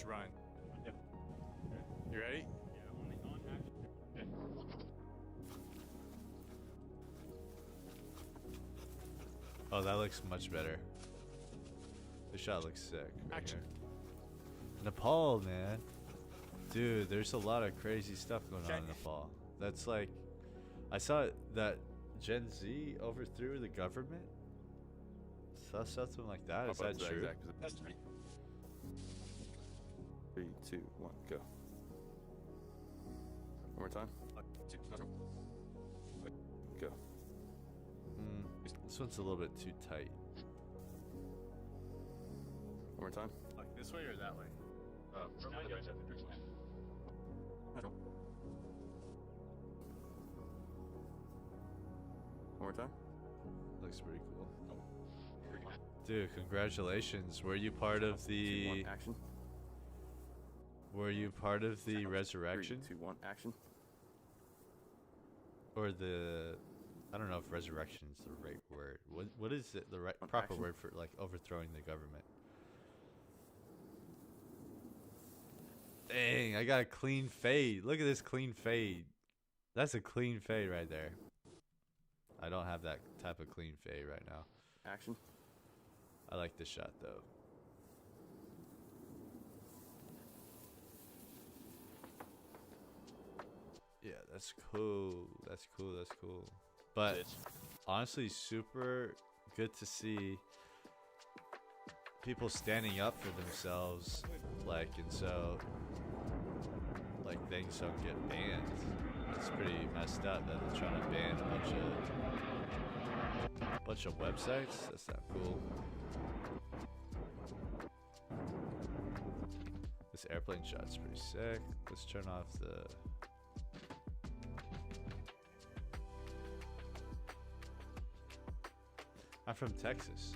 run. You ready? Oh, that looks much better. This shot looks sick. Right Action. here. Nepal, man. Dude, there's a lot of crazy stuff going on in Nepal. That's like, I saw that Gen Z overthrew the government. Saw something like that. Is that true? That's 3, 2, 1, go. One more time. Go. This one's a little bit too tight. One more time. Like this way or that way? One more time. Looks pretty cool. Dude, congratulations. Were you part of 3, 2, 1, the action. Were you part of the resurrection? 3, 2, 1, action. Or the, I don't know if resurrection is the right word. What is it, the right proper Action. word for like overthrowing the government? Dang, I got a clean fade. Look at this clean fade. That's a clean fade right there. I don't have that type of clean fade right now. Action. I like this shot though. Yeah, that's cool. That's cool. That's cool. But honestly, super good to see people standing up for themselves. Like, and so, like, things don't get banned. It's pretty messed up that they're trying to ban a bunch of websites. That's not cool. This airplane shot's pretty sick. Let's turn off the... I'm from Texas.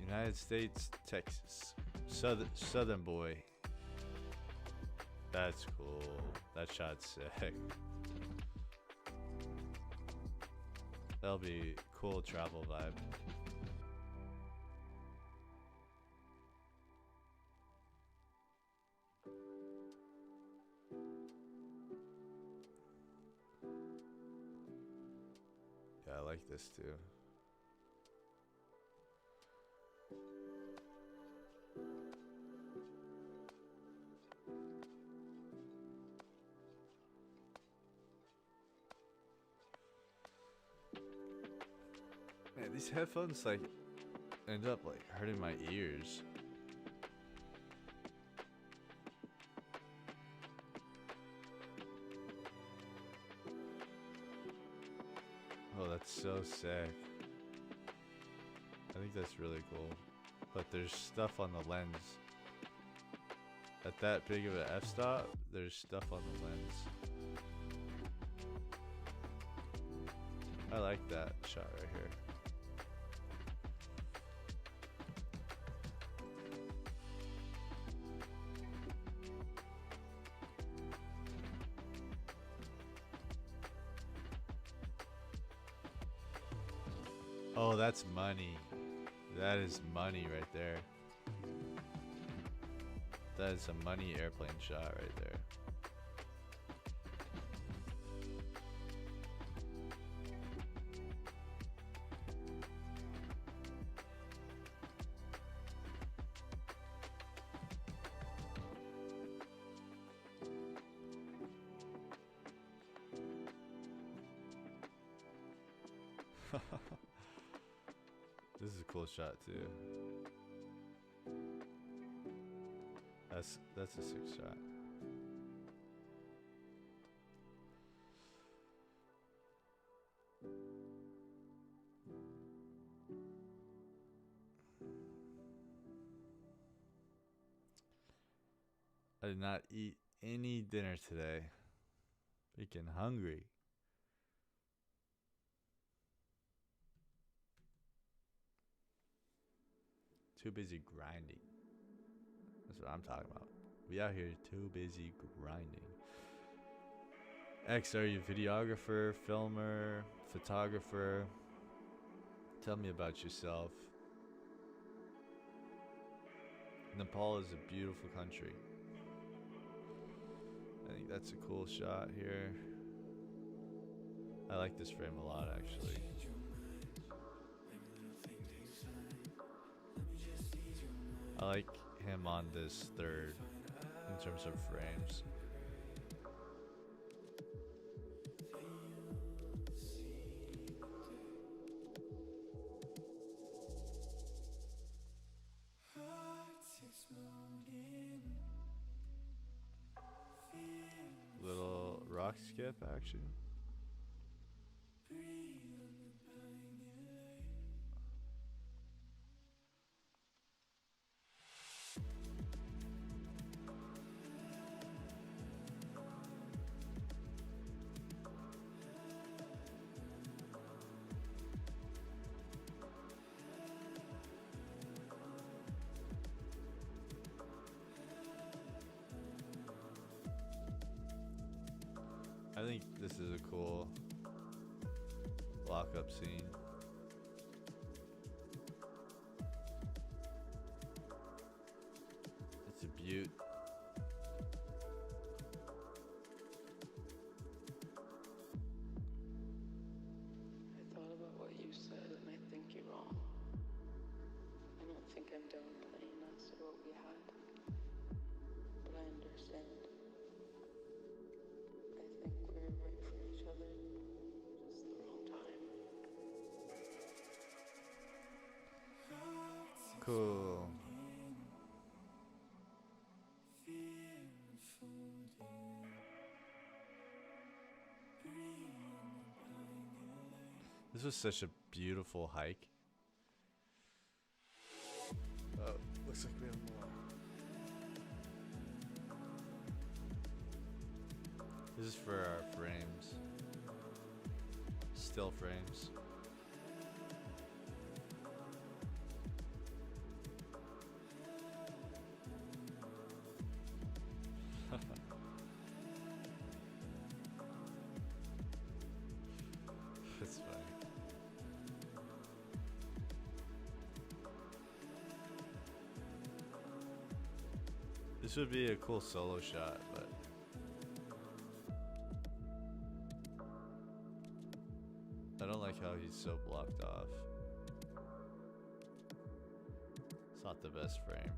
United States, Texas. Southern boy. That's cool. That shot's sick. That'll be cool travel vibe. Yeah, I like this too. Man, these headphones like end up like hurting my ears. Oh, that's so sick. I think that's really cool. But there's stuff on the lens. At that big of an f-stop, there's stuff on the lens. I like that shot right here. Oh, that's money. That is money right there. That is a money airplane shot right there. This is a cool shot too. That's a sick shot. I did not eat any dinner today. Freaking hungry. Too busy grinding. That's what I'm talking about. We out here too busy grinding. X, are you a videographer, filmer, photographer? Tell me about yourself. Nepal is a beautiful country. I think that's a cool shot here. I like this frame a lot, actually. I like him on this third in terms of frames. Little rock skip action. I think this is a cool lockup scene. It's a beaut. I thought about what you said and I think you're wrong. I don't think I'm downplaying us or what we had, but I understand. I think we were right for each other, just the wrong time. Cool. This was such a beautiful hike. Oh, looks like we have more. This is for our frames. Still frames. That's funny. This would be a cool solo shot, but I don't like how he's so blocked off. It's not the best frame.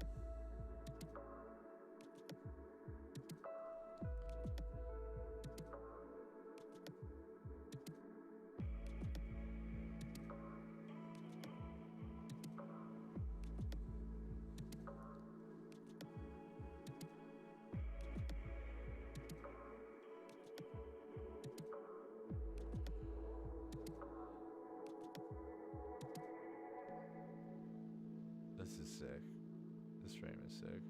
This is sick. This frame is sick.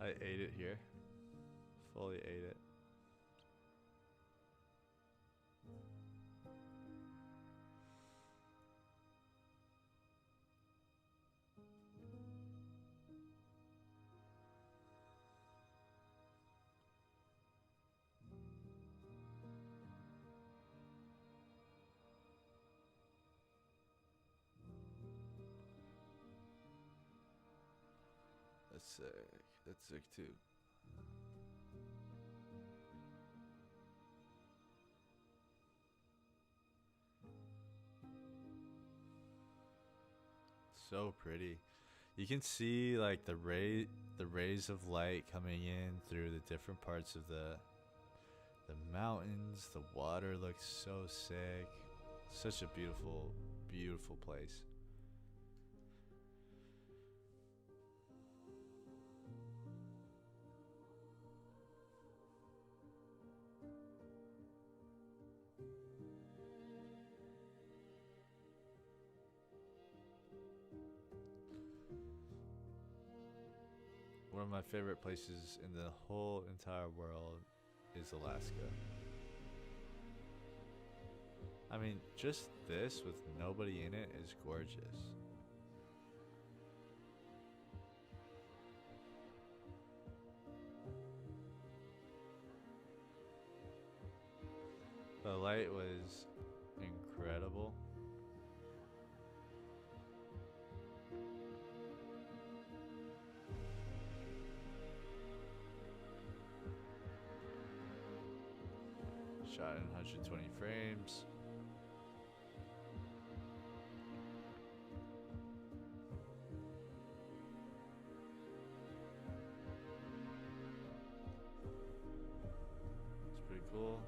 I ate it here. Fully ate it. That's sick. That's sick too. So pretty. You can see like the rays of light coming in through the different parts of the mountains. The water looks so sick. Such a beautiful, beautiful place. One of my favorite places in the whole entire world is Alaska. I mean, just this with nobody in it is gorgeous. The light was incredible. Shot in 120 frames. It's pretty cool.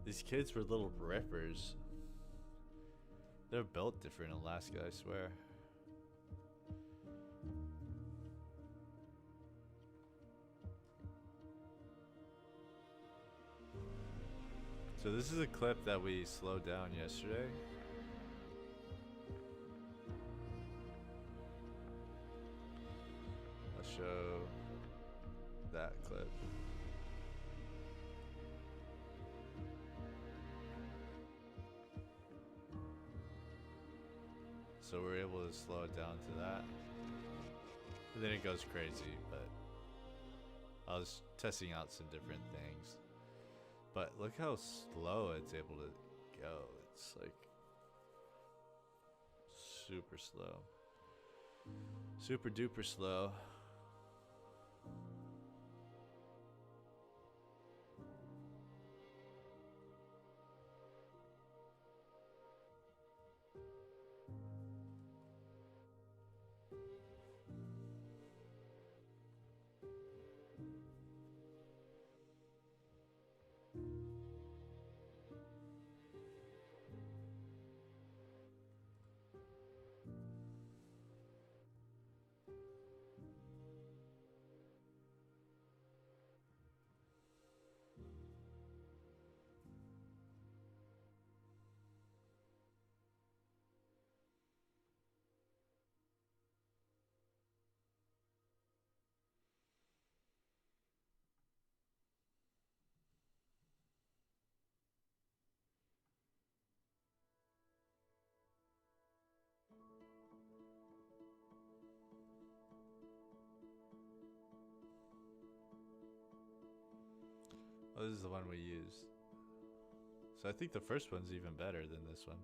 These kids were little rippers. They're built different in Alaska, I swear. So this is a clip that we slowed down yesterday. I'll show that clip. So we're able to slow it down to that. And then it goes crazy, but I was testing out some different things. But look how slow it's able to go. It's like super slow. Super duper slow. Oh, this is the one we used. So I think the first one's even better than this one.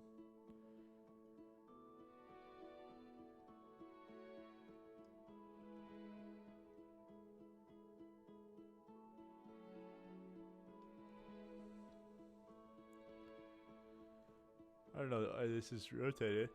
I don't know why this is rotated.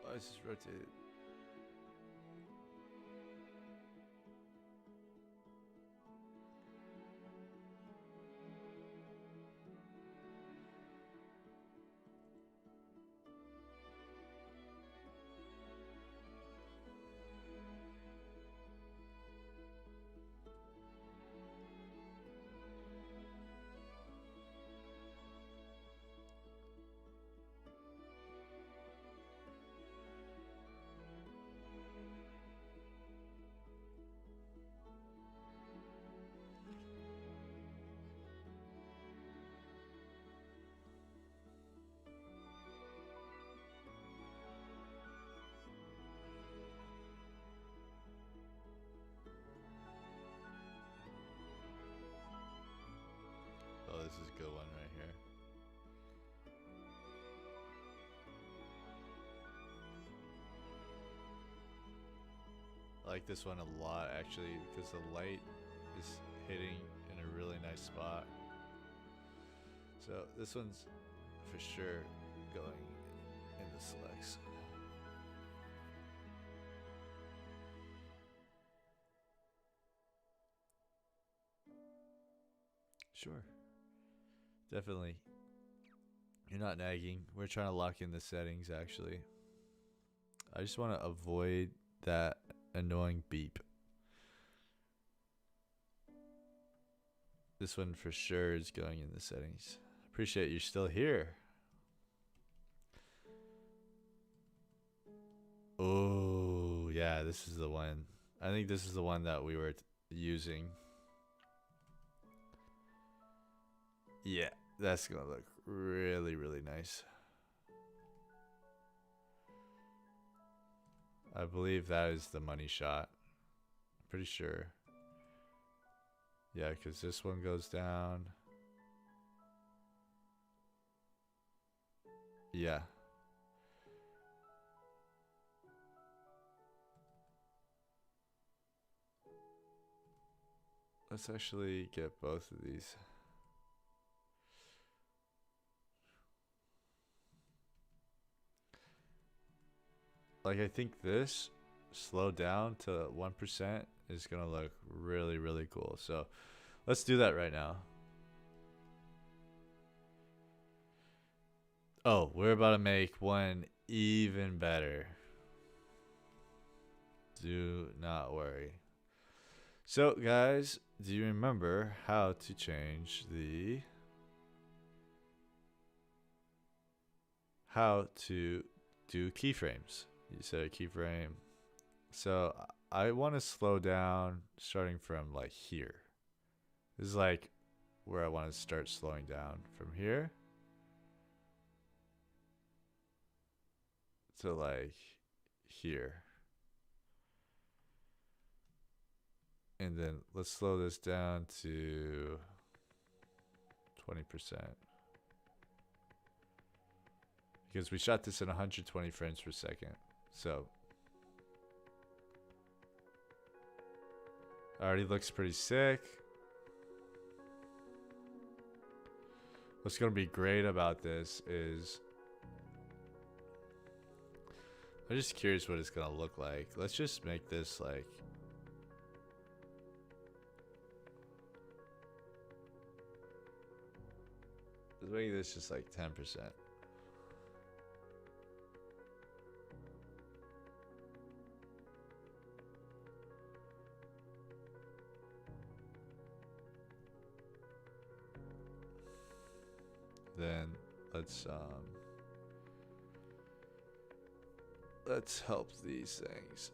Why is this rotated? Oh, this is a good one right here. I like this one a lot actually because the light is hitting in a really nice spot. So this one's for sure going in the selects. Sure. Definitely. You're not nagging. We're trying to lock in the settings actually. I just want to avoid that annoying beep. This one for sure is going in the settings. Appreciate you're still here. Oh, yeah, this is the one. I think this is the one that we were using. Yeah, that's gonna look really, really nice. I believe that is the money shot. Pretty sure. Yeah, because this one goes down. Yeah. Let's actually get both of these. Like, I think this slowed down to 1% is gonna look really, really cool. So let's do that right now. Oh, we're about to make one even better. Do not worry. So guys, do you remember how to change the how to do keyframes. You set a keyframe. So I want to slow down starting from like here. This is like where I want to start slowing down from here to like here. And then let's slow this down to 20%. Because we shot this at 120 frames per second. So already looks pretty sick. What's going to be great about this is I'm just curious what it's going to look like. Let's just make this like let's make this just like 10%. Then let's help these things.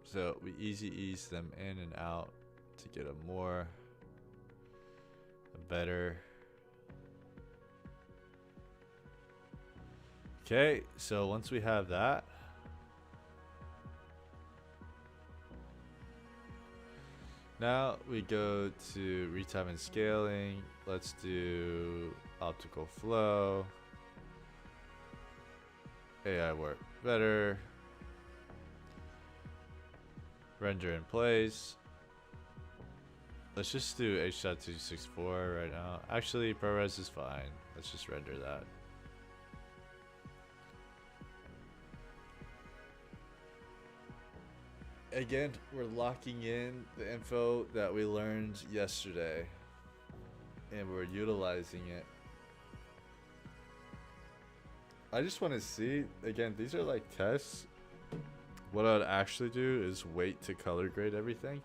So we easy ease them in and out to get a better. Okay, so once we have that, now we go to retime and scaling. Let's do optical flow. AI work better. Render in place. Let's just do H.264 right now. Actually, ProRes is fine. Let's just render that. Again, we're locking in the info that we learned yesterday, and we're utilizing it. I just want to see, again, these are like tests. What I'd actually do is wait to color grade everything,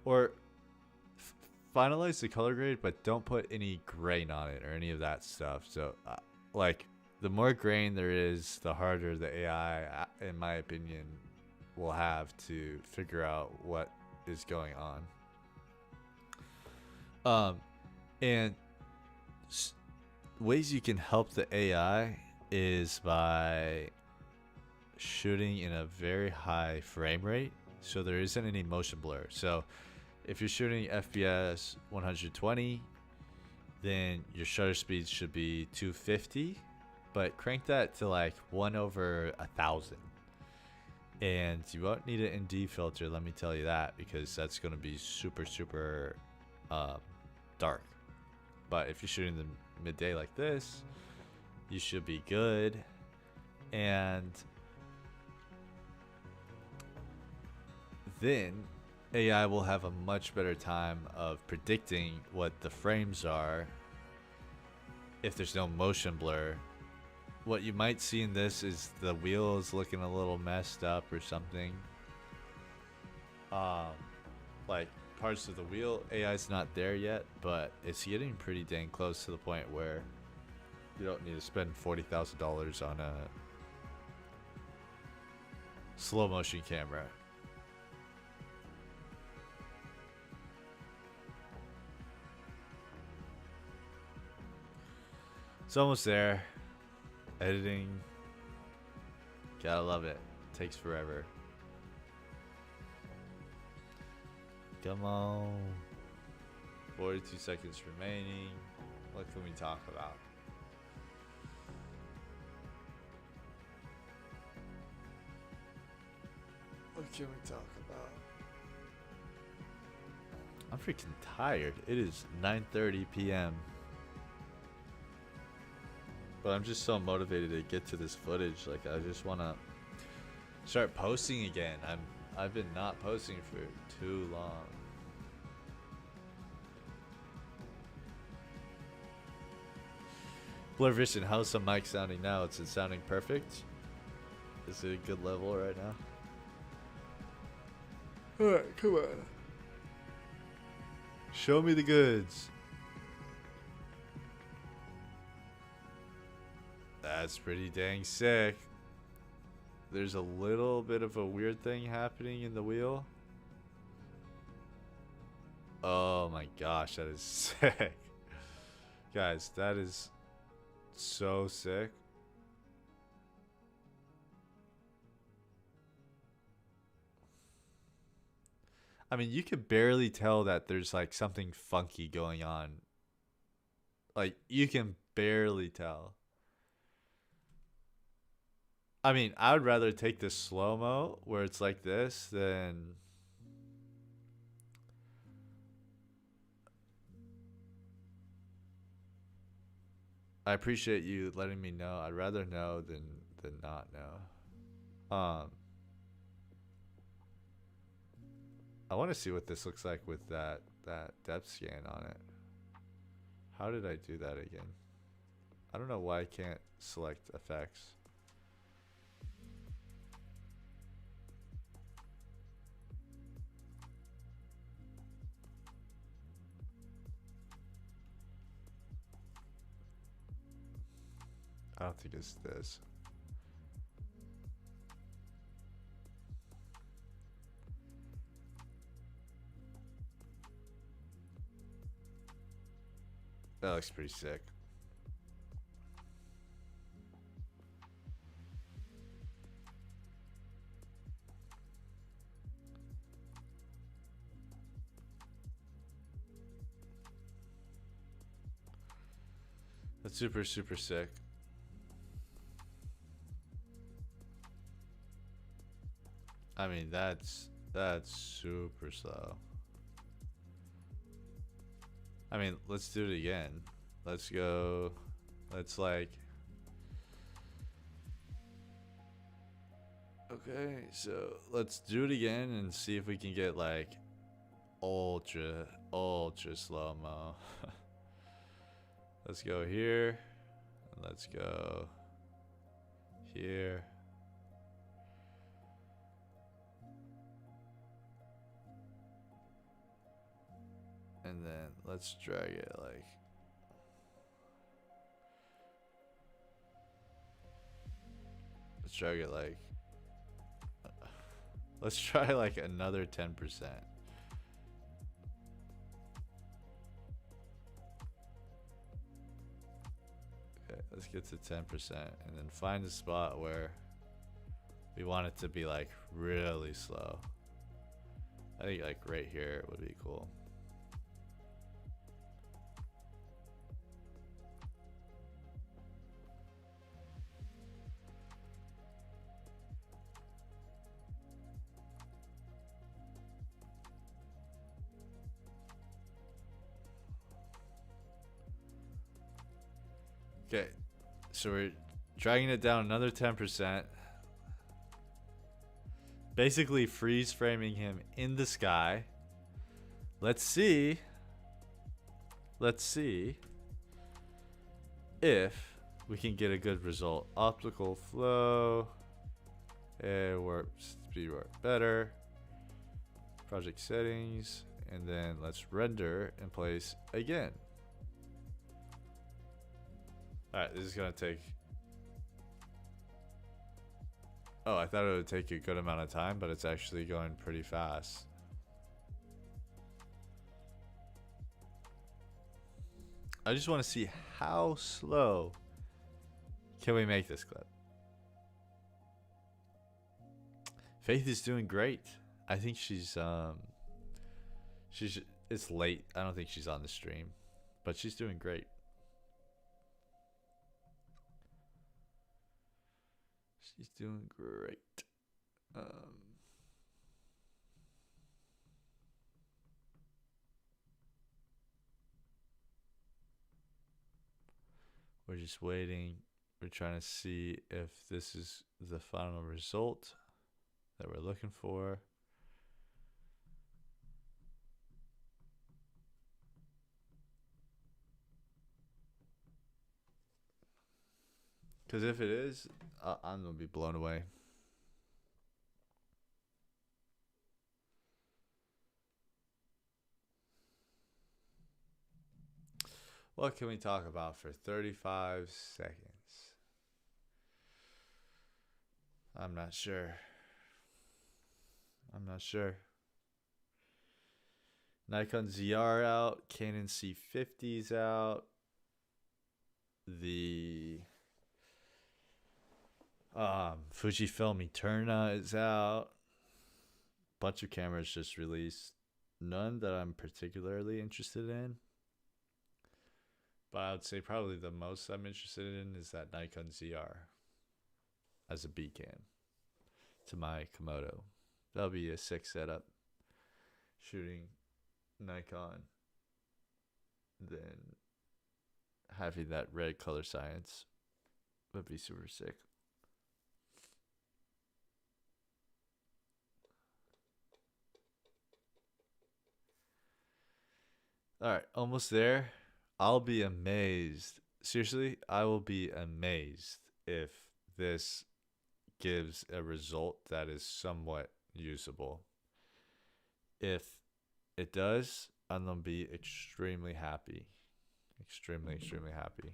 or finalize the color grade, but don't put any grain on it or any of that stuff. So, like, the more grain there is, the harder the AI, in my opinion, will have to figure out what is going on. And ways you can help the AI is by shooting in a very high frame rate, so there isn't any motion blur. So if you're shooting FPS 120, then your shutter speed should be 250, but crank that to like 1/1000. And you won't need an ND filter, let me tell you that, because that's going to be super, super dark. But if you're shooting the midday like this, you should be good. And then AI will have a much better time of predicting what the frames are if there's no motion blur. What you might see in this is the wheel is looking a little messed up or something. Like parts of the wheel, AI's not there yet, but it's getting pretty dang close to the point where you don't need to spend $40,000 on a slow motion camera. It's almost there. Editing, gotta love it. Takes forever. Come on. 42 seconds remaining. What can we talk about? What can we talk about? I'm freaking tired. It is 9:30 p.m. But I'm just so motivated to get to this footage. Like, I just want to start posting again. I've been not posting for too long. Blur Vision, how's the mic sounding now? Is it sounding perfect? Is it a good level right now? Alright, come on. Show me the goods. That's pretty dang sick. There's a little bit of a weird thing happening in the wheel. Oh my gosh, that is sick. Guys, that is so sick. I mean, you could barely tell that there's like something funky going on. Like, you can barely tell. I mean, I would rather take the slow-mo where it's like this than... I appreciate you letting me know. I'd rather know than not know. I want to see what this looks like with that depth scan on it. How did I do that again? I don't know why I can't select effects. I don't think it's this. That looks pretty sick. That's super, super sick. I mean, that's super slow. I mean, let's do it again. Let's go. Let's like. Okay, so let's do it again and see if we can get like ultra slow mo. Let's go here. And let's go here. And then let's drag it like. Let's drag it like. Let's try like another 10%. Okay, let's get to 10% and then find a spot where we want it to be like really slow. I think like right here would be cool. Okay, so we're dragging it down another 10%. Basically freeze framing him in the sky. Let's see if we can get a good result. Optical flow, air warp, speed warp better, project settings, and then let's render in place again. Alright, this is gonna take... Oh, I thought it would take a good amount of time, but it's actually going pretty fast. I just want to see how slow can we make this clip. Faith is doing great. I think she's it's late. I don't think she's on the stream, but she's doing great. She's doing great. We're just waiting. We're trying to see if this is the final result that we're looking for. Because if it is, I'm going to be blown away. What can we talk about for 35 seconds? I'm not sure. Nikon ZR out. Canon C50's out. The Fujifilm Eterna is out. Bunch of cameras just released. None that I'm particularly interested in. But I would say probably the most I'm interested in is that Nikon ZR as a B cam to my Komodo. That'll be a sick setup. Shooting Nikon, then having that red color science would be super sick. All right, almost there. I'll be amazed. Seriously, I will be amazed if this gives a result that is somewhat usable. If it does, I'm going to be extremely happy. Extremely happy.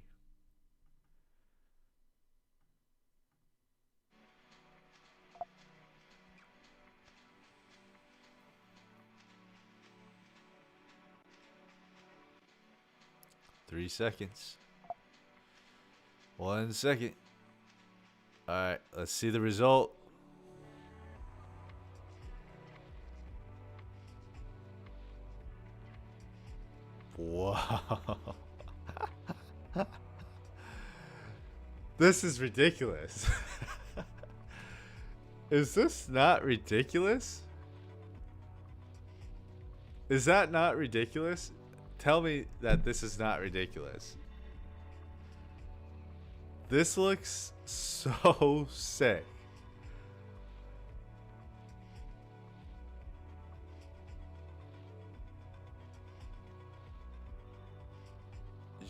Three seconds. 1 second. All right, let's see the result. Wow. This is ridiculous. Is this not ridiculous? Is that not ridiculous? Tell me that this is not ridiculous. This looks so sick.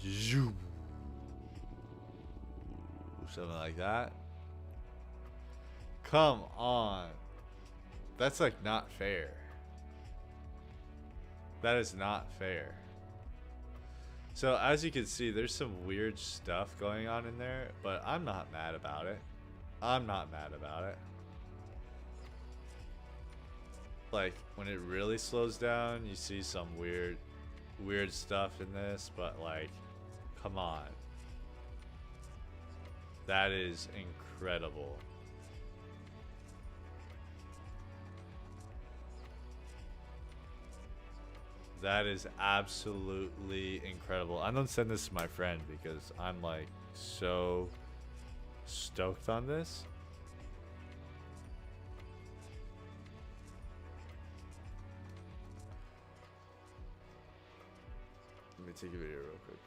Zoom. Something like that. Come on. That's like not fair. That is not fair. So as you can see, there's some weird stuff going on in there, but I'm not mad about it. Like when it really slows down, you see some weird stuff in this, but like, come on. That is incredible. That is absolutely incredible. I'm gonna send this to my friend because I'm like so stoked on this. Let me take a video real quick.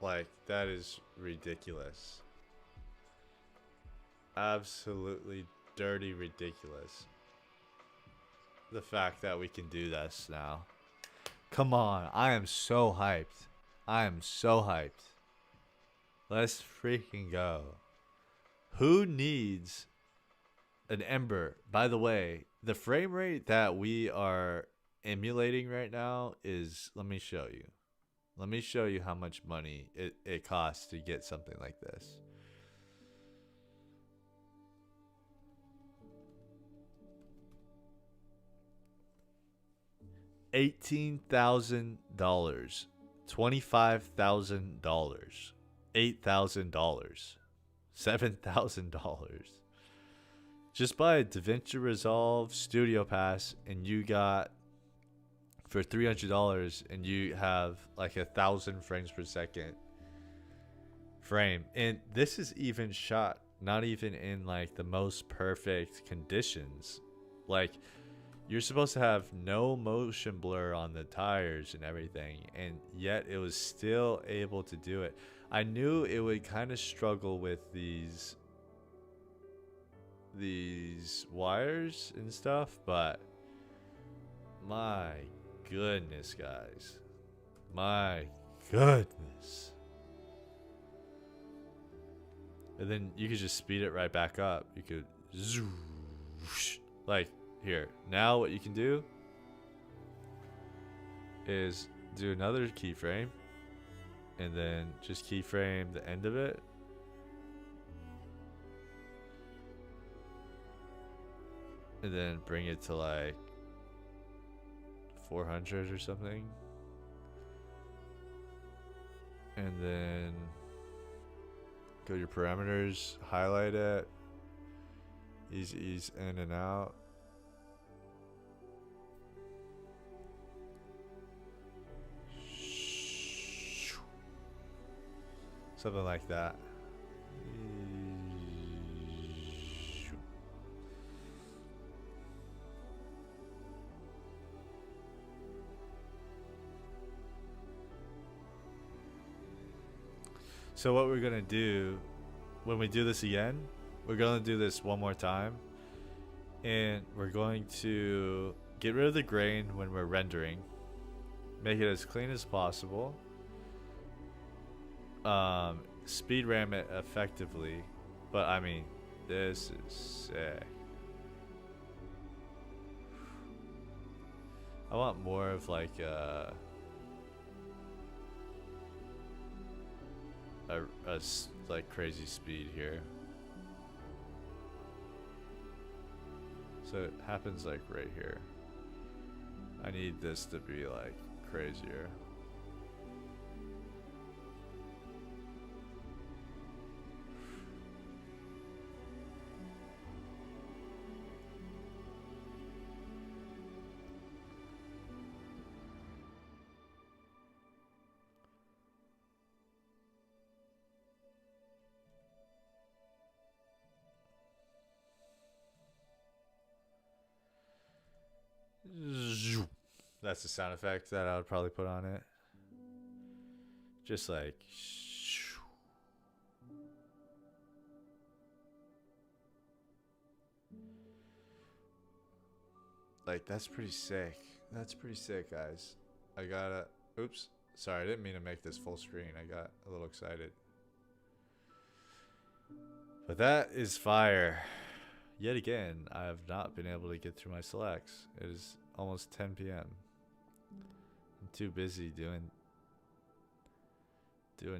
Like, that is ridiculous. Absolutely dirty ridiculous. The fact that we can do this now. Come on, I am so hyped. Let's freaking go. Who needs an Ember? By the way, the frame rate that we are emulating right now is, let me show you. Let me show you how much money it costs to get something like this. $18,000, $25,000, $8,000, $7,000. Just buy a Davinci Resolve Studio Pass and you got for $300 and you have like 1,000 frames per second frame. And this is even shot not even in like the most perfect conditions. Like, you're supposed to have no motion blur on the tires and everything, and yet it was still able to do it. I knew it would kind of struggle with these wires and stuff, but my goodness, guys. My goodness. And then you could just speed it right back up. You could zoom, like here. Now what you can do is do another keyframe and then just keyframe the end of it. And then bring it to like 400 or something. And then go to your parameters, highlight it, ease in and out. Something like that. So what we're gonna do when we do this again, we're gonna do this one more time, and we're going to get rid of the grain when we're rendering, make it as clean as possible, speed ram it effectively, but I mean, this is sick. I want more of like like crazy speed here. So it happens like right here. I need this to be like crazier. That's the sound effect that I would probably put on it. Just like that's pretty sick. That's pretty sick, guys. I gotta oops, sorry, I didn't mean to make this full screen. I got a little excited. But that is fire. Yet again, I have not been able to get through my selects. It is almost 10 p.m. I'm too busy doing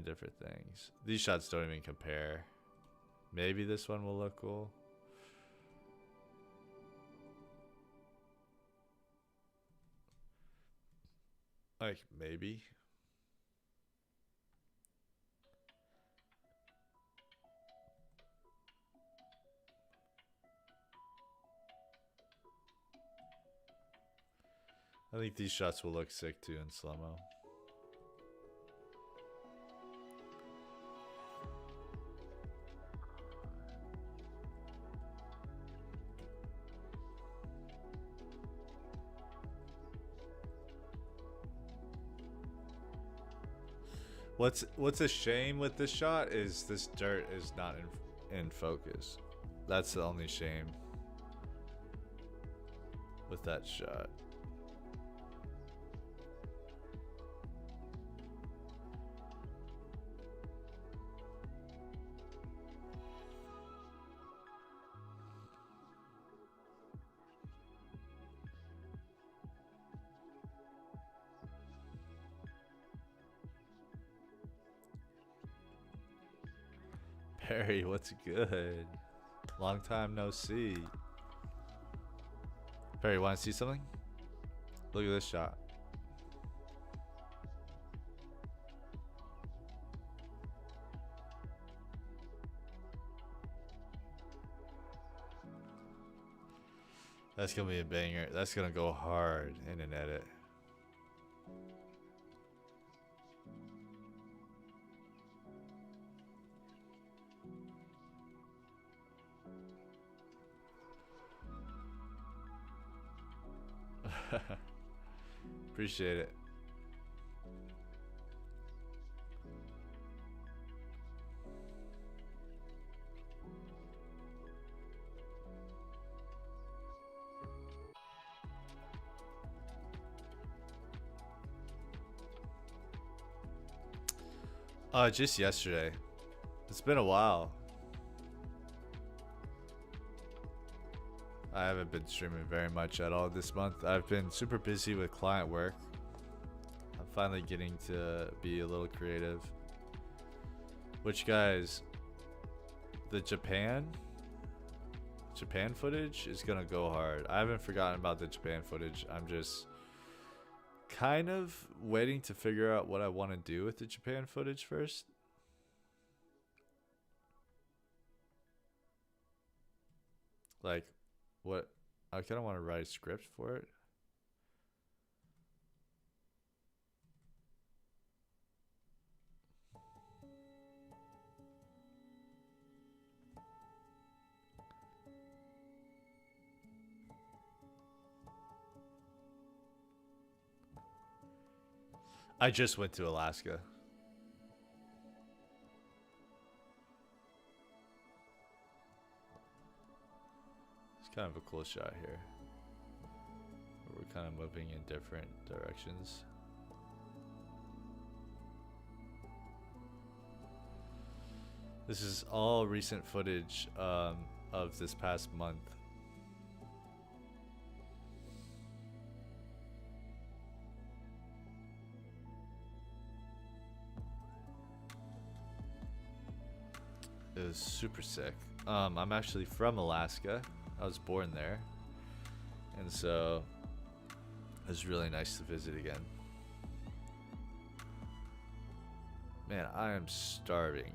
different things. These shots don't even compare. Maybe this one will look cool. Like, maybe. I think these shots will look sick too in slow-mo. What's a shame with this shot is this dirt is not in focus. That's the only shame with that shot. Perry, what's good? Long time no see. Perry, want to see something? Look at this shot. That's gonna be a banger. That's gonna go hard in an edit. Appreciate it. Just yesterday. It's been a while. I haven't been streaming very much at all this month. I've been super busy with client work. I'm finally getting to be a little creative. Which, guys, the Japan footage is gonna go hard. I haven't forgotten about the Japan footage. I'm just kind of waiting to figure out what I want to do with the Japan footage first. Like, what? I kind of want to write a script for it. I just went to Alaska. It's kind of a cool shot here. We're kind of moving in different directions. This is all recent footage of this past month. It was super sick. I'm actually from Alaska. I was born there. And so it was really nice to visit again. Man, I am starving.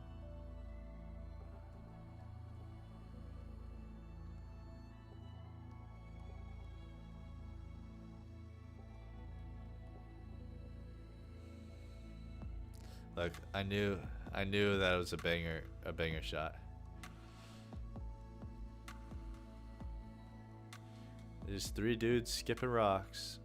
Look, I knew that it was a banger shot. There's 3 dudes skipping rocks.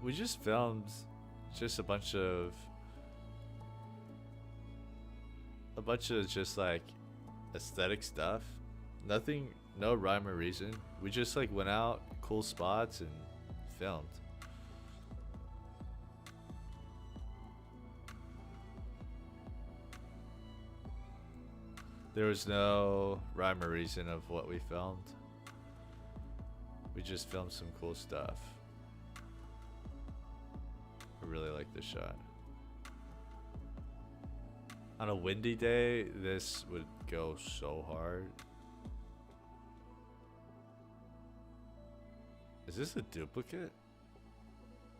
We just filmed just a bunch of just like aesthetic stuff. Nothing, no rhyme or reason. We just like went out, cool spots, and filmed. There was no rhyme or reason of what we filmed. We just filmed some cool stuff. I really like this shot. On a windy day, this would go so hard. Is this a duplicate?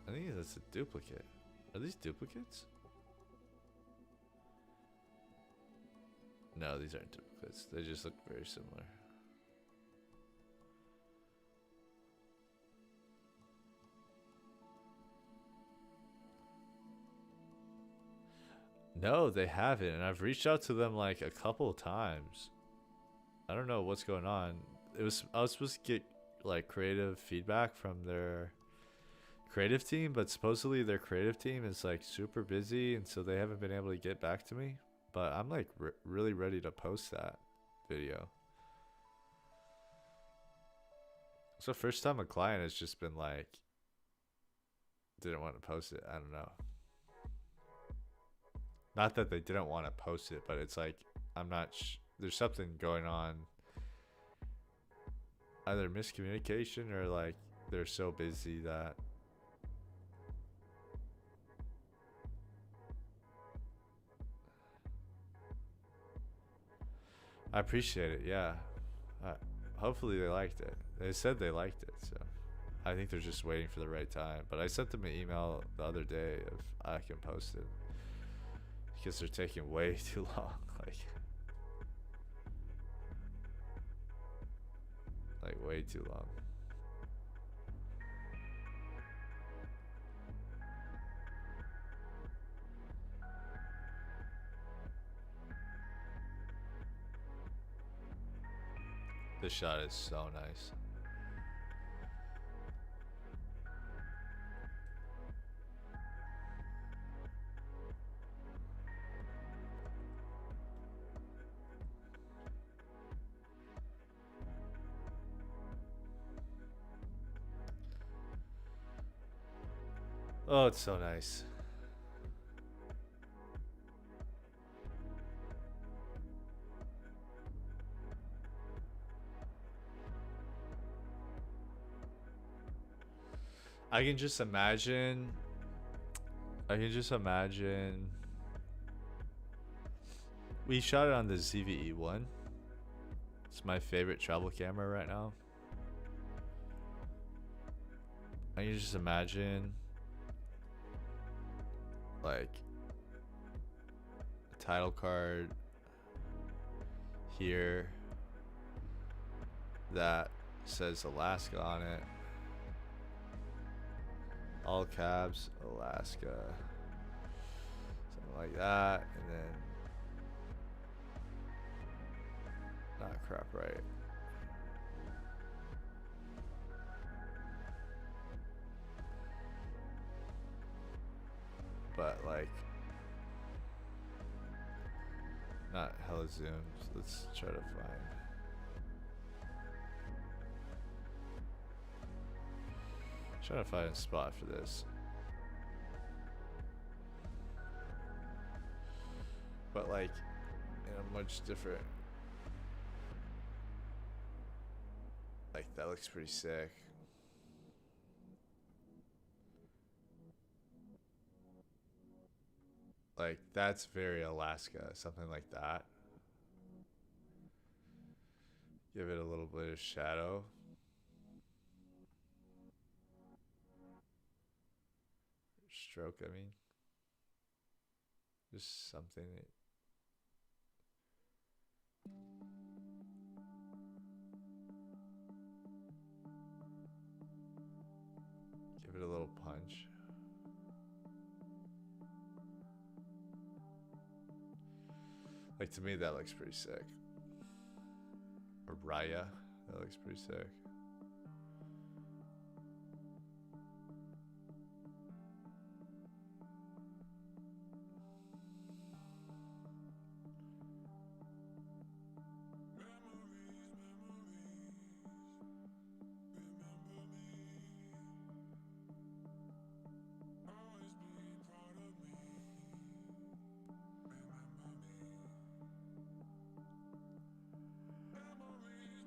I think that's a duplicate. Are these duplicates? No, these aren't duplicates. They just look very similar. No, they haven't, and I've reached out to them like a couple of times. I don't know what's going on. I was supposed to get like creative feedback from their creative team, but supposedly their creative team is like super busy, and so they haven't been able to get back to me. But I'm like really ready to post that video. It's the first time a client has just been like, didn't want to post it. I don't know. Not that they didn't want to post it, but it's like, I'm not there's something going on. Either miscommunication or like they're so busy that I appreciate it. Yeah. Hopefully they liked it. They said they liked it, so I think they're just waiting for the right time. But I sent them an email the other day if I can post it, because they're taking way too long. Like way too long. This shot is so nice. Oh, it's so nice. I can just imagine. I can just imagine. We shot it on the ZVE1. It's my favorite travel camera right now. I can just imagine like a title card here that says Alaska on it. All caps, Alaska. Something like that. And then not crap right. But like not hella zooms. Let's try to find. Trying to find a spot for this. But like in a much different. Like that looks pretty sick. Like that's very Alaska, something like that. Give it a little bit of shadow. Stroke, I mean. Just something. Give it a little punch. Like to me that looks pretty sick. Or Raya, that looks pretty sick.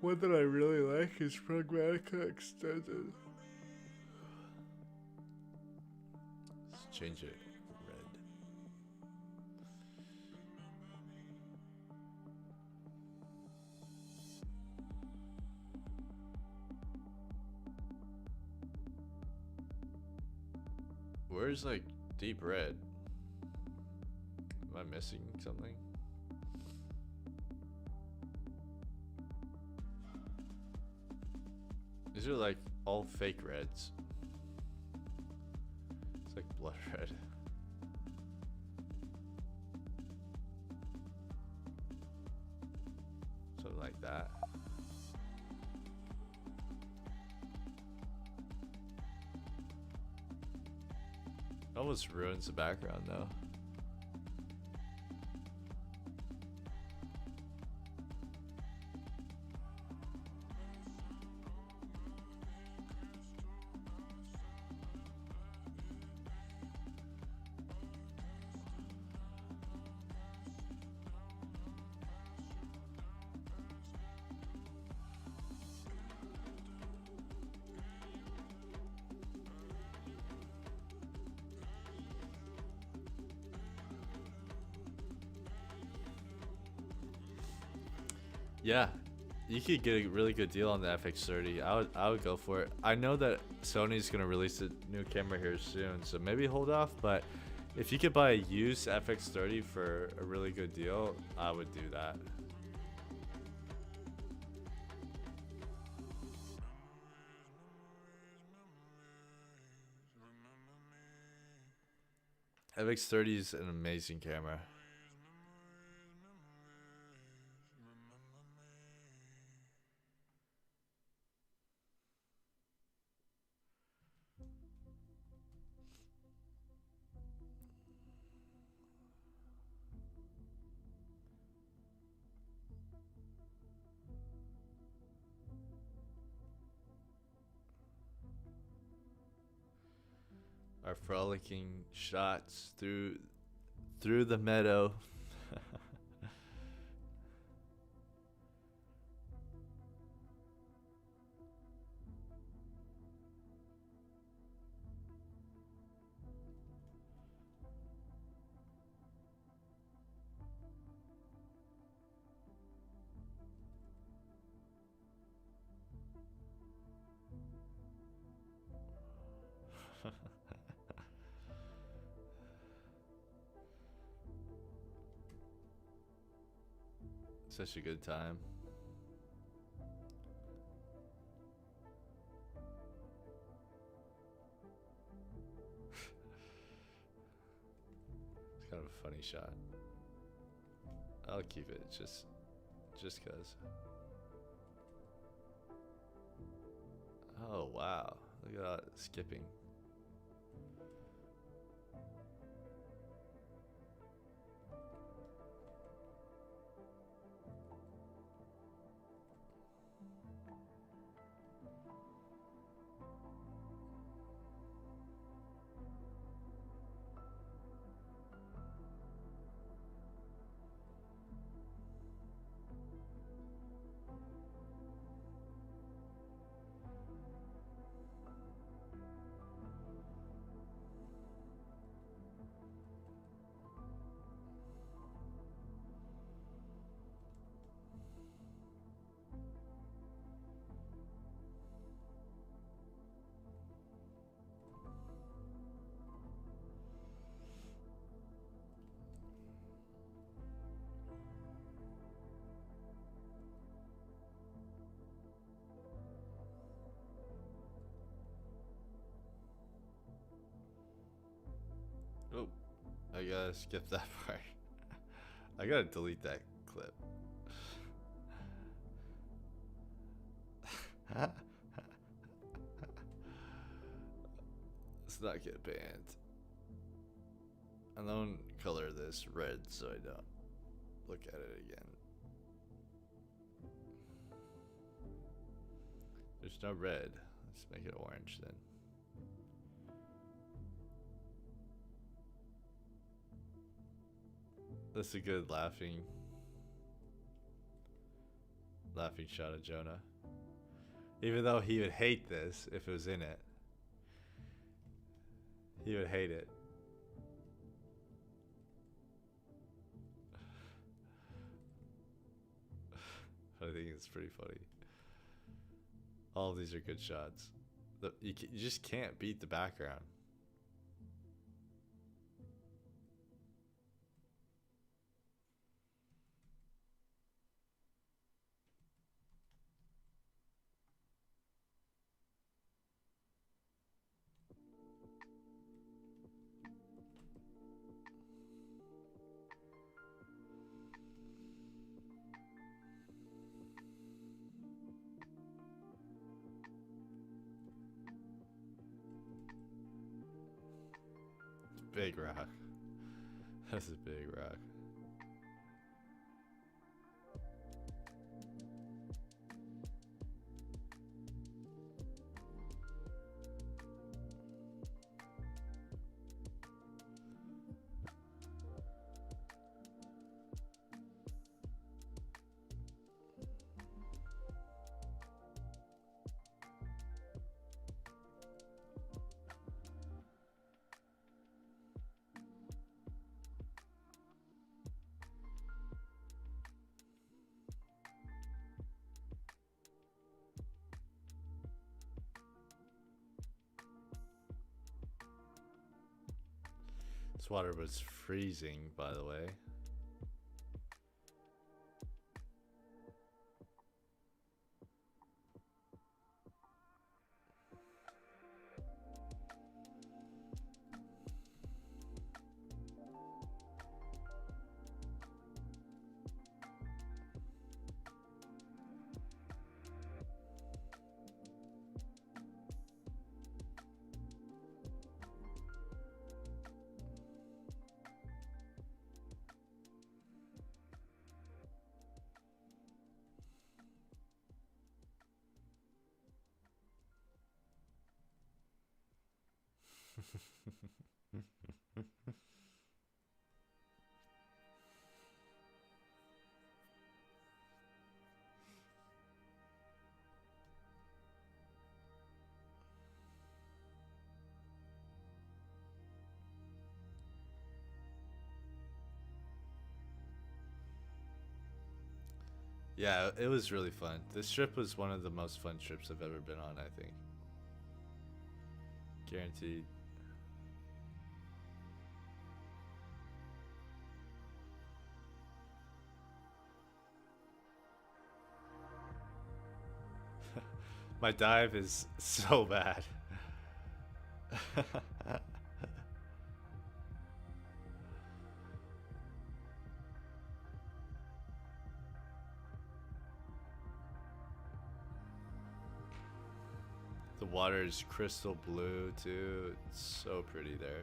One that I really like is Pragmatica Extended. Let's change it red. Where's like deep red? Am I missing something? These are like all fake reds. It's like blood red. Something like that. Almost ruins the background though. Yeah, you could get a really good deal on the FX30. I would go for it. I know that Sony's gonna release a new camera here soon, so maybe hold off. But if you could buy a used FX30 for a really good deal, I would do that. FX30 is an amazing camera. Our frolicking shots through the meadow. Such a good time. It's kind of a funny shot. I'll keep it just cause. Oh wow, look at that skipping. Oh, I gotta skip that part. I gotta delete that clip. Let's not get banned. I don't color this red so I don't look at it again. There's no red. Let's make it orange then. That's a good laughing shot of Jonah. Even though he would hate this if it was in it. He would hate it. I think it's pretty funny. All of these are good shots. You just can't beat the background. Big rock. That's a big rock. This water was freezing, by the way. Yeah, it was really fun. This trip was one of the most fun trips I've ever been on, I think. Guaranteed. My dive is so bad. The water is crystal blue too. It's so pretty there.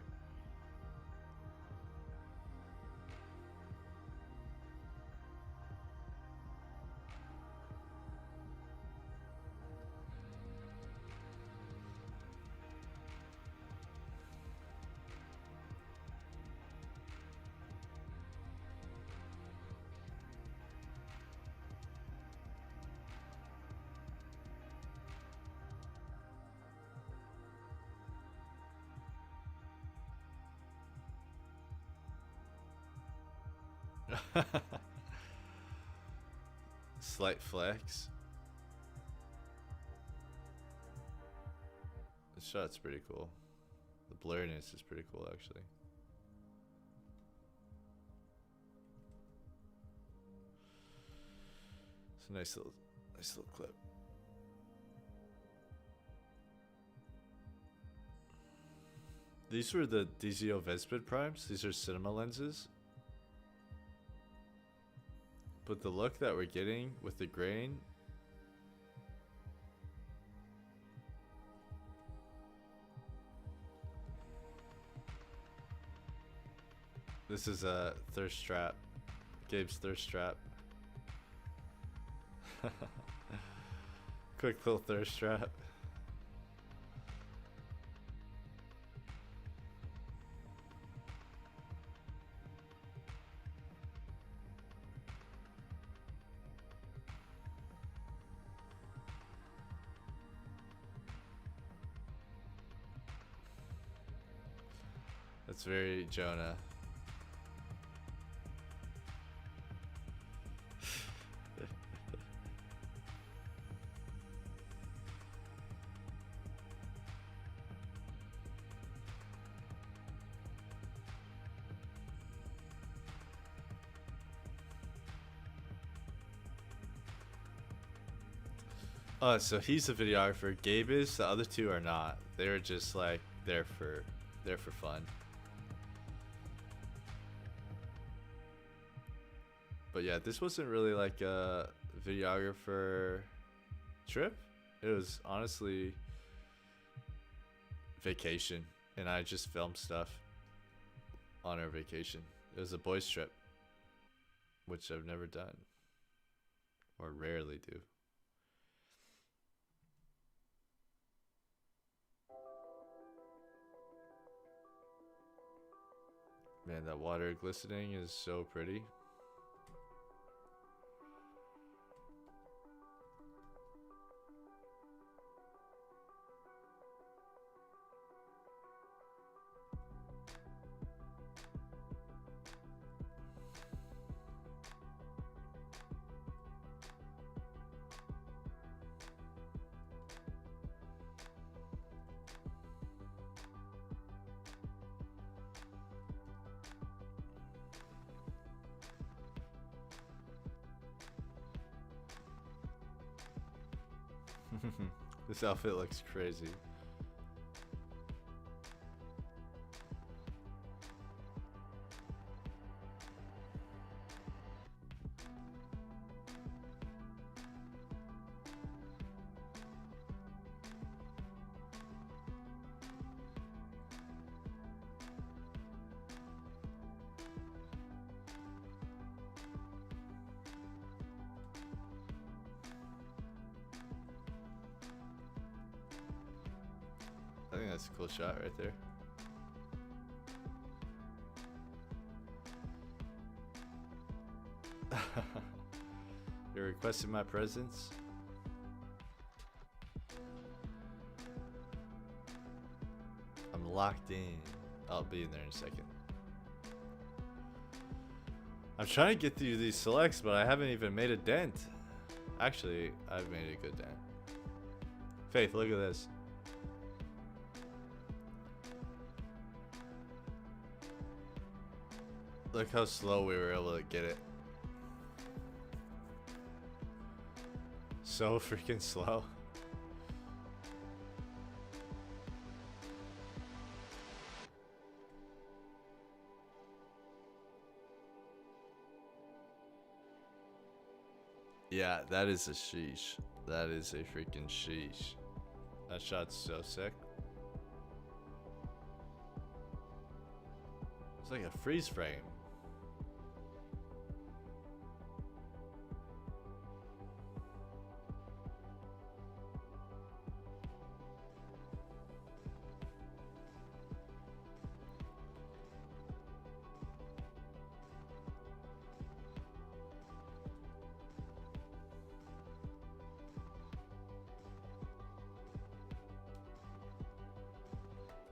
Slight flex. The shot's pretty cool. The blurriness is pretty cool, actually. It's a nice little clip. These were the DZO Vespid primes. These are cinema lenses. But the look that we're getting with the grain, this is a thirst trap. Gabe's thirst trap. Quick little thirst trap. That's very Jonah. Oh, so he's a videographer. Gabe is. The other two are not. They were just like there for fun. But yeah, this wasn't really like a videographer trip. It was honestly vacation, and I just filmed stuff on our vacation. It was a boys trip, which I've never done or rarely do. Man, that water glistening is so pretty. This outfit looks crazy. I think that's a cool shot right there. You're requesting my presence? I'm locked in. I'll be in there in a second. I'm trying to get through these selects, but I haven't even made a dent. Actually, I've made a good dent. Faith, look at this. Look how slow we were able to get it. So freaking slow. Yeah, that is a sheesh. That is a freaking sheesh. That shot's so sick. It's like a freeze frame.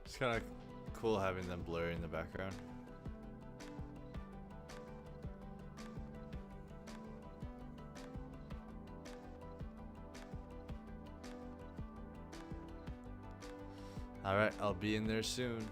It's kind of cool having them blurry in the background. Alright, I'll be in there soon.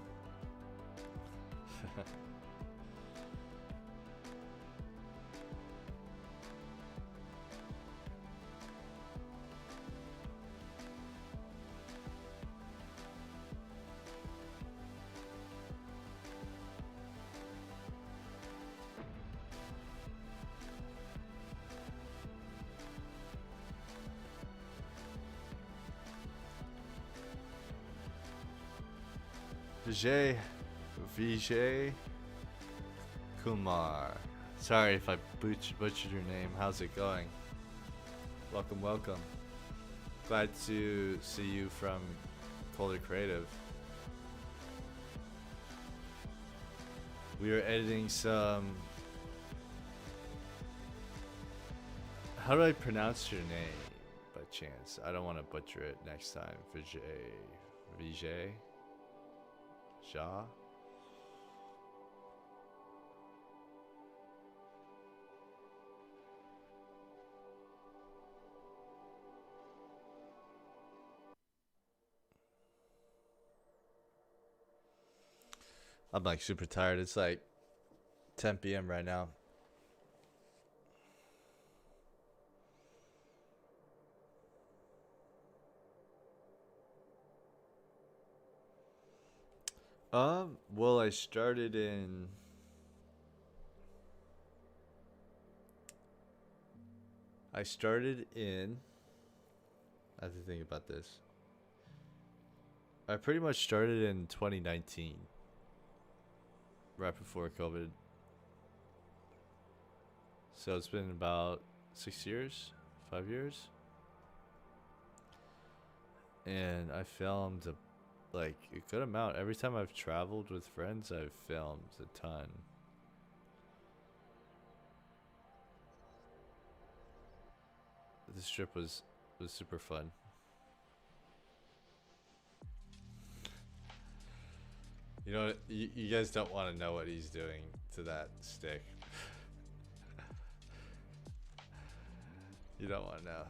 Vijay Kumar. Sorry if I butchered your name. How's it going? Welcome, welcome. Glad to see you from Colder Creative. We are editing some... How do I pronounce your name by chance? I don't want to butcher it next time. Vijay? Shah? I'm like super tired. It's like 10 p.m. right now. Well, I started in... I have to think about this. I pretty much started in 2019. Right before COVID. So it's been about 6 years? 5 years? And I filmed like a good amount. Every time I've traveled with friends, I've filmed a ton. This trip was super fun. You know what? You guys don't want to know what he's doing to that stick. You don't want to know.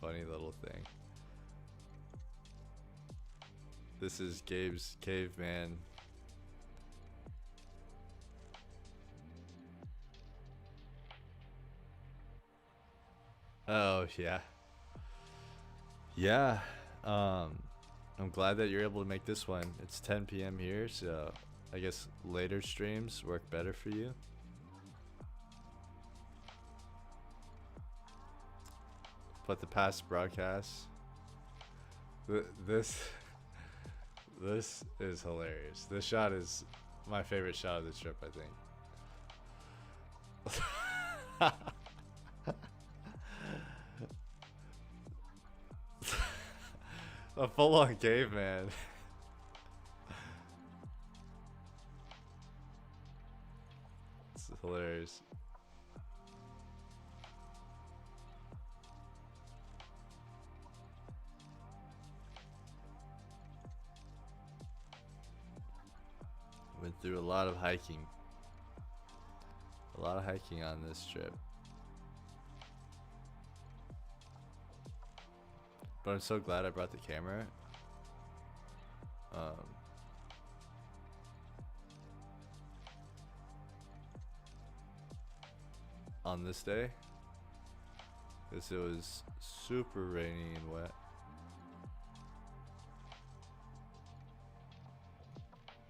Funny little thing. This is Gabe's caveman. Oh yeah. Yeah. I'm glad that you're able to make this one. It's 10 p.m. here, so I guess later streams work better for you. But the past broadcasts, this is hilarious. This shot is my favorite shot of the trip, I think. A full-on caveman. It's hilarious. Went through a lot of hiking. A lot of hiking on this trip. But I'm so glad I brought the camera. On this day. Because it was super rainy and wet.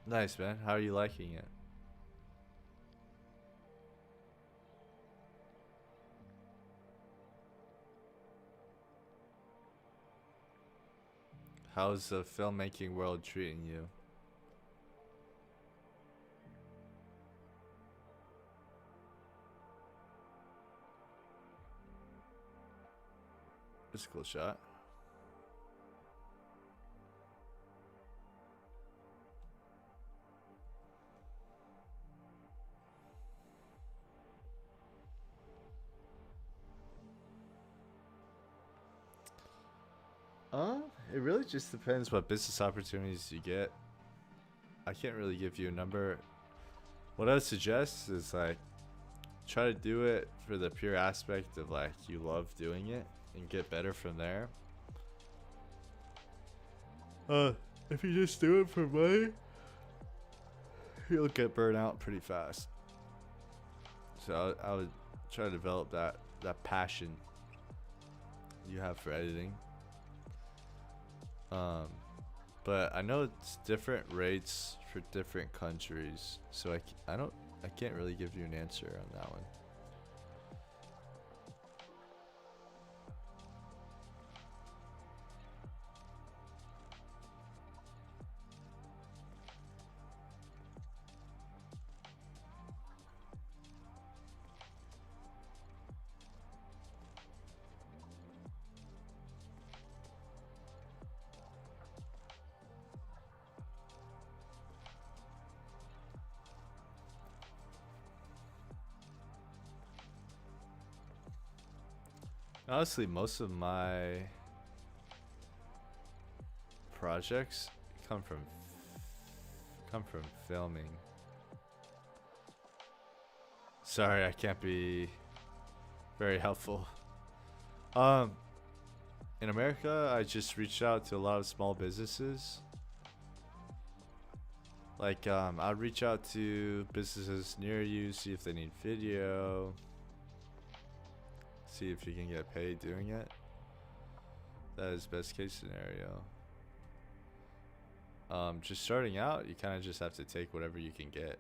Nice, man. How are you liking it? How's the filmmaking world treating you? It's a cool shot. It really just depends what business opportunities you get. I can't really give you a number. What I would suggest is like try to do it for the pure aspect of like you love doing it and get better from there. If you just do it for money, you'll get burnt out pretty fast. So I would try to develop that passion you have for editing. But I know it's different rates for different countries, so I can't really give you an answer on that one. Honestly, most of my projects come from filming. Sorry, I can't be very helpful. In America, I just reached out to a lot of small businesses. Like, I'd reach out to businesses near you, see if they need video. See if you can get paid doing it. That is best case scenario. Just starting out, you kind of just have to take whatever you can get.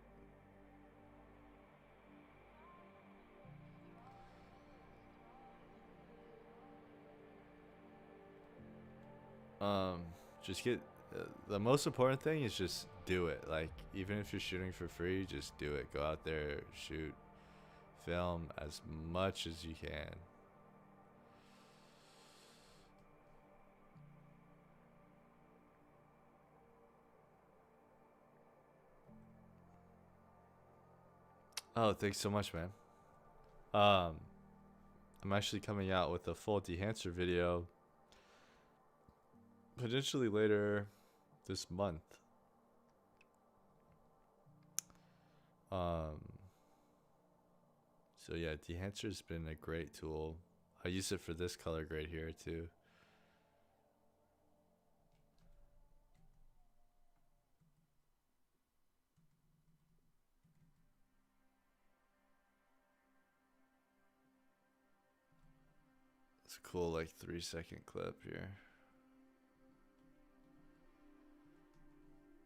Just get the most important thing is just do it. Like, even if you're shooting for free, just do it. Go out there, shoot, film as much as you can. Oh, thanks so much, man. I'm actually coming out with a full dehancer video potentially later this month. So yeah, dehancer's been a great tool. I use it for this color grade here too. It's a cool like 3-second clip here.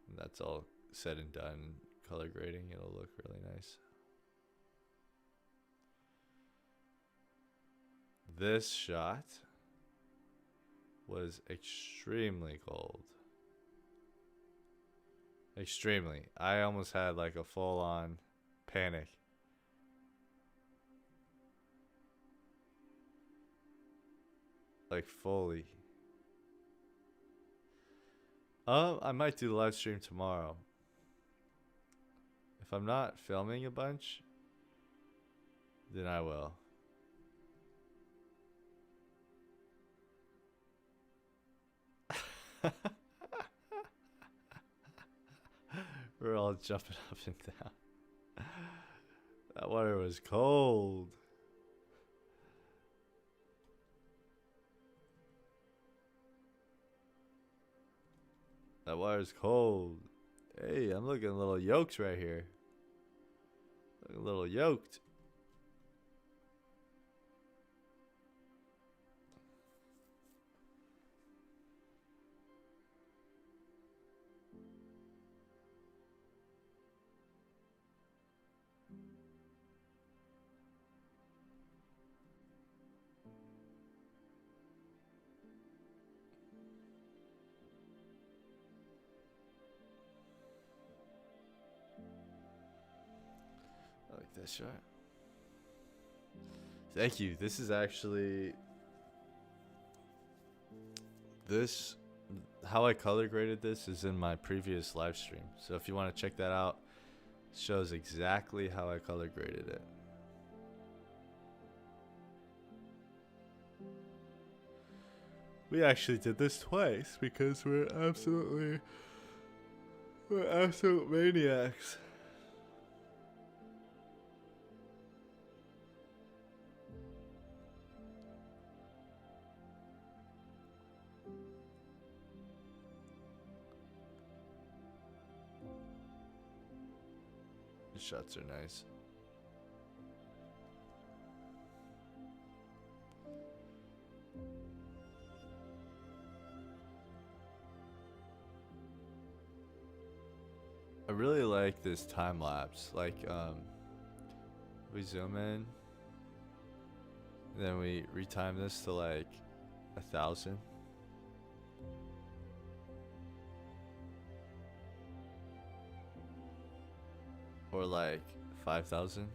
And that's all said and done. Color grading, it'll look really nice. This shot was extremely cold. Extremely. I almost had like a full-on panic. Like fully. I might do the live stream tomorrow. If I'm not filming a bunch, then I will. We're all jumping up and down. That water was cold. That water's cold. Hey, I'm looking a little yoked right here. Looking a little yoked. I like that shot. Thank you. This is actually how I color graded this is in my previous live stream. So if you want to check that out, it shows exactly how I color graded it. We actually did this twice because we're absolute maniacs. The shots are nice. I really like this time lapse. Like, we zoom in, then we retime this to like 1,000. Or like 5,000.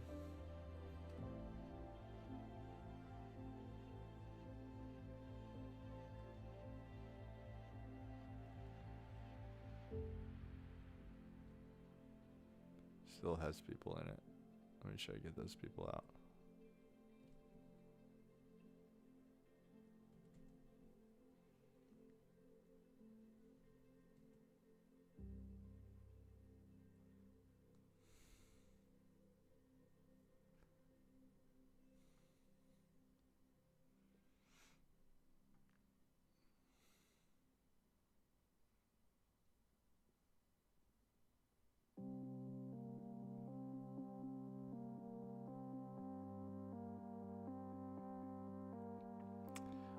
Still has people in it. Let me try to get those people out.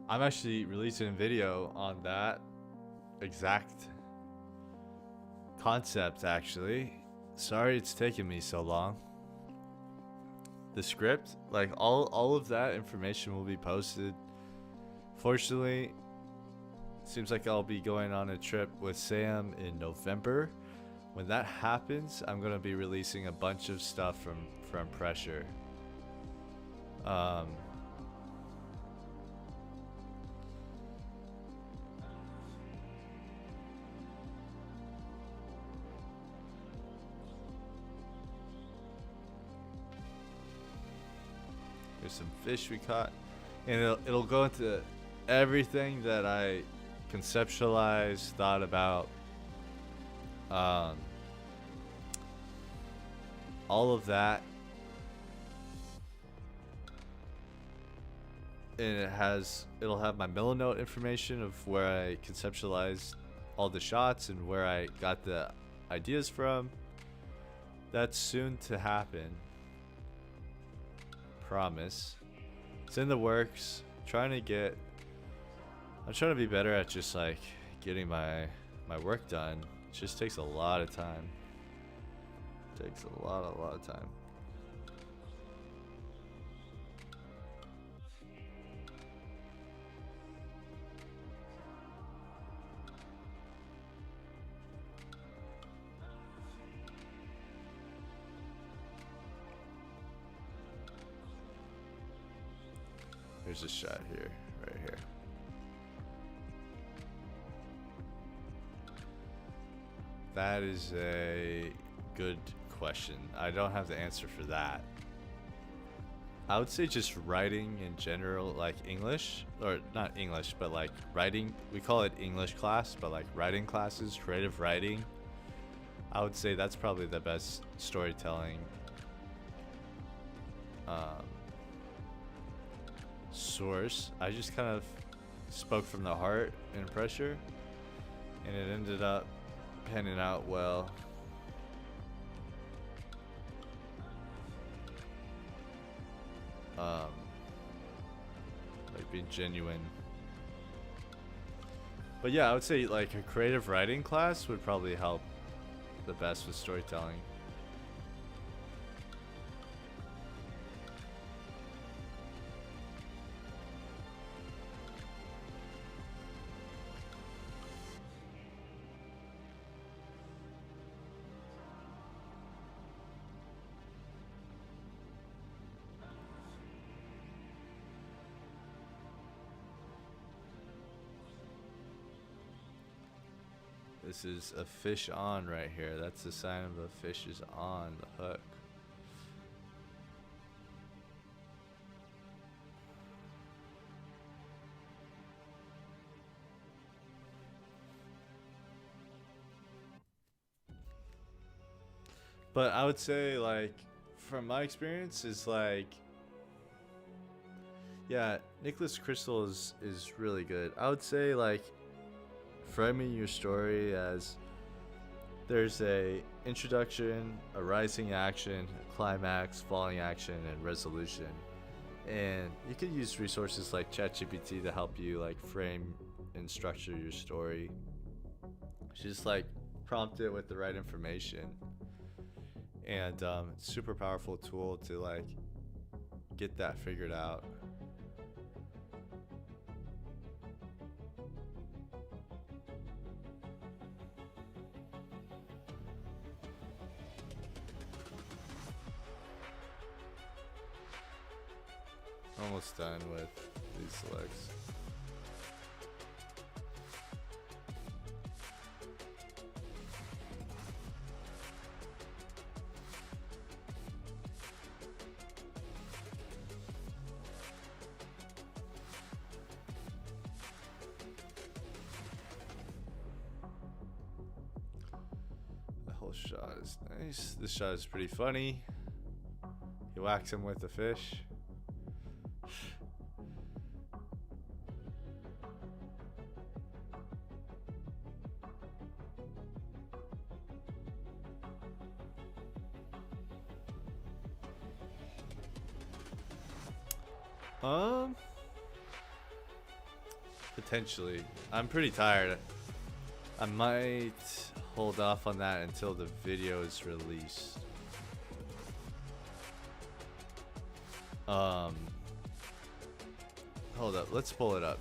I'm actually releasing a video on that exact concept, actually. Sorry it's taken me so long. The script, like all of that information will be posted. Fortunately, it seems like I'll be going on a trip with Sam in November. When that happens, I'm gonna be releasing a bunch of stuff from Pressure. There's some fish we caught, and it'll go into everything that I conceptualized, thought about, all of that, and it'll have my Millinote information of where I conceptualized all the shots and where I got the ideas from. That's soon to happen. Promise. It's in the works. I'm trying to be better at just like getting my work done. It just takes a lot of time. It takes a lot of time. Here's a shot here, right here. That is a good question. I don't have the answer for that. I would say just writing in general, like English, or not English, but like writing. We call it English class, but like writing classes, creative writing. I would say that's probably the best storytelling source. I just kind of spoke from the heart and pressure, and it ended up panning out well. Like being genuine. But yeah, I would say like a creative writing class would probably help the best with storytelling. This is a fish on right here. That's the sign of a fish is on the hook. But I would say, like, from my experience, is like, yeah, Nicholas Crystal is really good. I would say, like, framing your story as there's a introduction, a rising action, a climax, falling action, and resolution. And you can use resources like ChatGPT to help you like frame and structure your story. Just like prompt it with the right information. And super powerful tool to like get that figured out. Almost done with these selects. The whole shot is nice. This shot is pretty funny. You whacks him with the fish. Potentially. I'm pretty tired. I might hold off on that until the video is released. Hold up. Let's pull it up.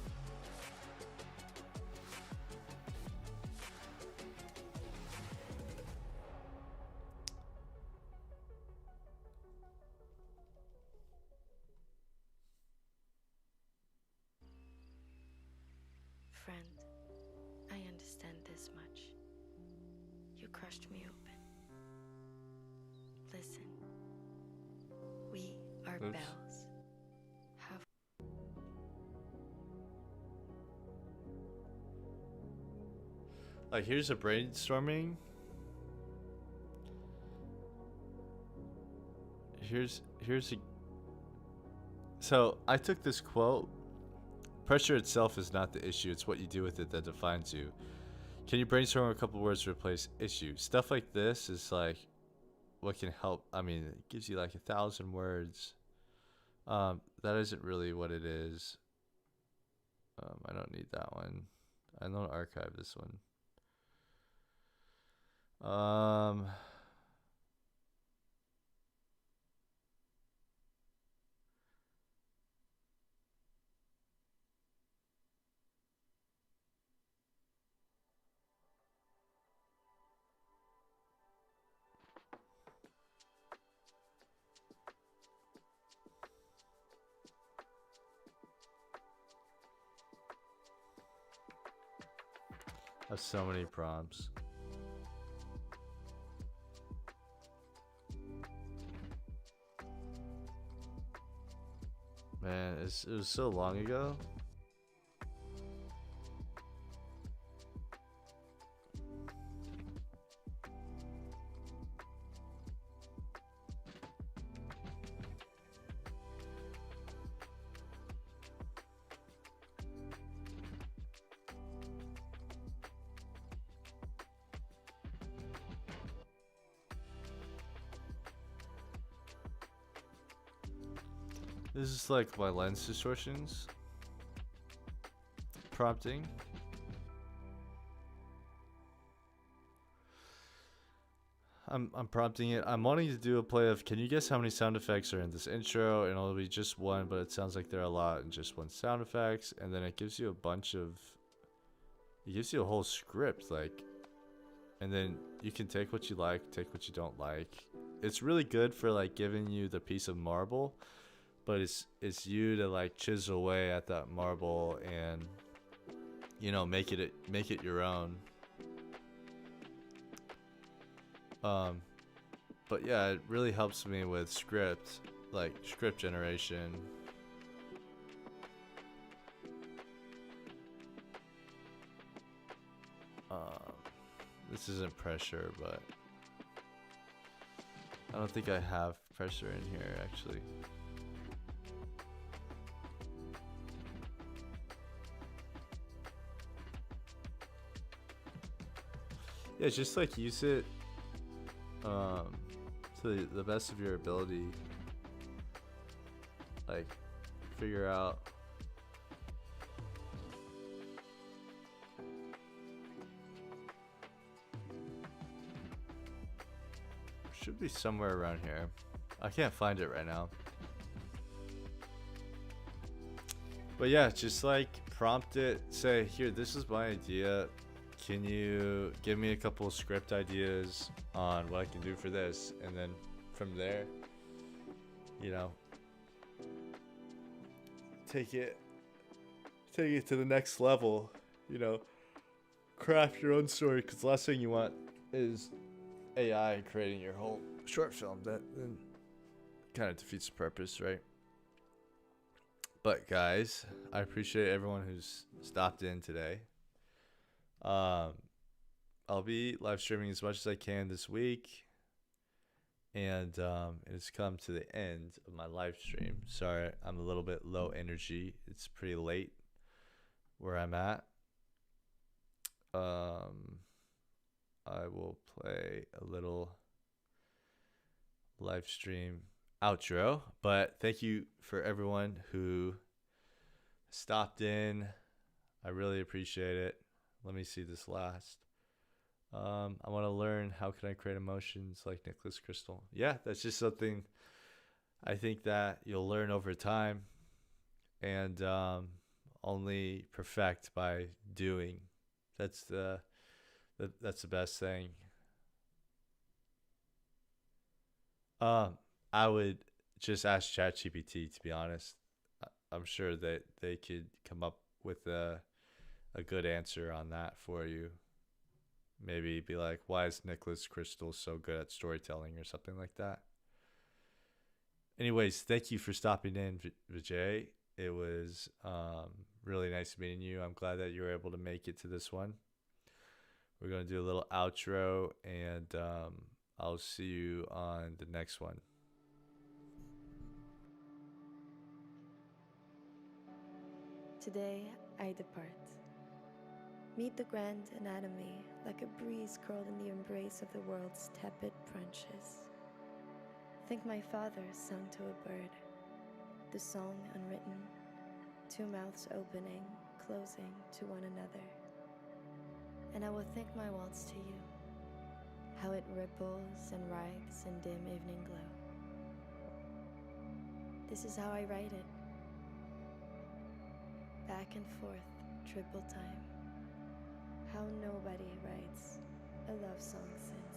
Friend, I understand this much. You crushed me open. Listen, we are Oops. bells. Have Like, here's a brainstorming. Here's a. So I took this quote. Pressure itself is not the issue. It's what you do with it that defines you. Can you brainstorm a couple words to replace issue? Stuff like this is like what can help. I mean, it gives you like 1,000 words. That isn't really what it is. I don't need that one. I don't archive this one. I have so many prompts. Man, it was so long ago. This is like my lens distortions prompting. I'm prompting it. I'm wanting to do a play of, can you guess how many sound effects are in this intro? And it'll be just one, but it sounds like there are a lot in just one sound effects. And then it gives you a bunch of, it gives you a whole script, like, and then you can take what you like, take what you don't like. It's really good for like giving you the piece of marble, but it's you to like chisel away at that marble and, you know, make it your own. But yeah, it really helps me with script generation. This isn't pressure, but I don't think I have pressure in here actually. Yeah, just like use it to the best of your ability. Like figure out should be somewhere around here. I can't find it right now. But yeah, just like prompt it, say, here, this is my idea. Can you give me a couple of script ideas on what I can do for this? And then from there, you know, take it to the next level, you know, craft your own story. Because the last thing you want is AI creating your whole short film. That then kind of defeats the purpose, right? But guys, I appreciate everyone who's stopped in today. I'll be live streaming as much as I can this week, and it's come to the end of my live stream. Sorry, I'm a little bit low energy. It's pretty late where I'm at. I will play a little live stream outro, but thank you for everyone who stopped in. I really appreciate it. Let me see this last. I want to learn how can I create emotions like Nicholas Crystal. Yeah, that's just something I think that you'll learn over time and only perfect by doing. That's the best thing. I would just ask ChatGPT, to be honest. I'm sure that they could come up with a good answer on that for you. Maybe be like, why is Nicholas Crystal so good at storytelling or something like that? Anyways, thank you for stopping in, Vijay. It was really nice meeting you. I'm glad that you were able to make it to this one. We're going to do a little outro, and I'll see you on the next one. Today I depart. Meet the grand anatomy like a breeze curled in the embrace of the world's tepid branches. Think my father sung to a bird, the song unwritten, two mouths opening, closing to one another. And I will think my waltz to you, how it ripples and writhes in dim evening glow. This is how I write it. Back and forth, triple time. How nobody writes a love song since.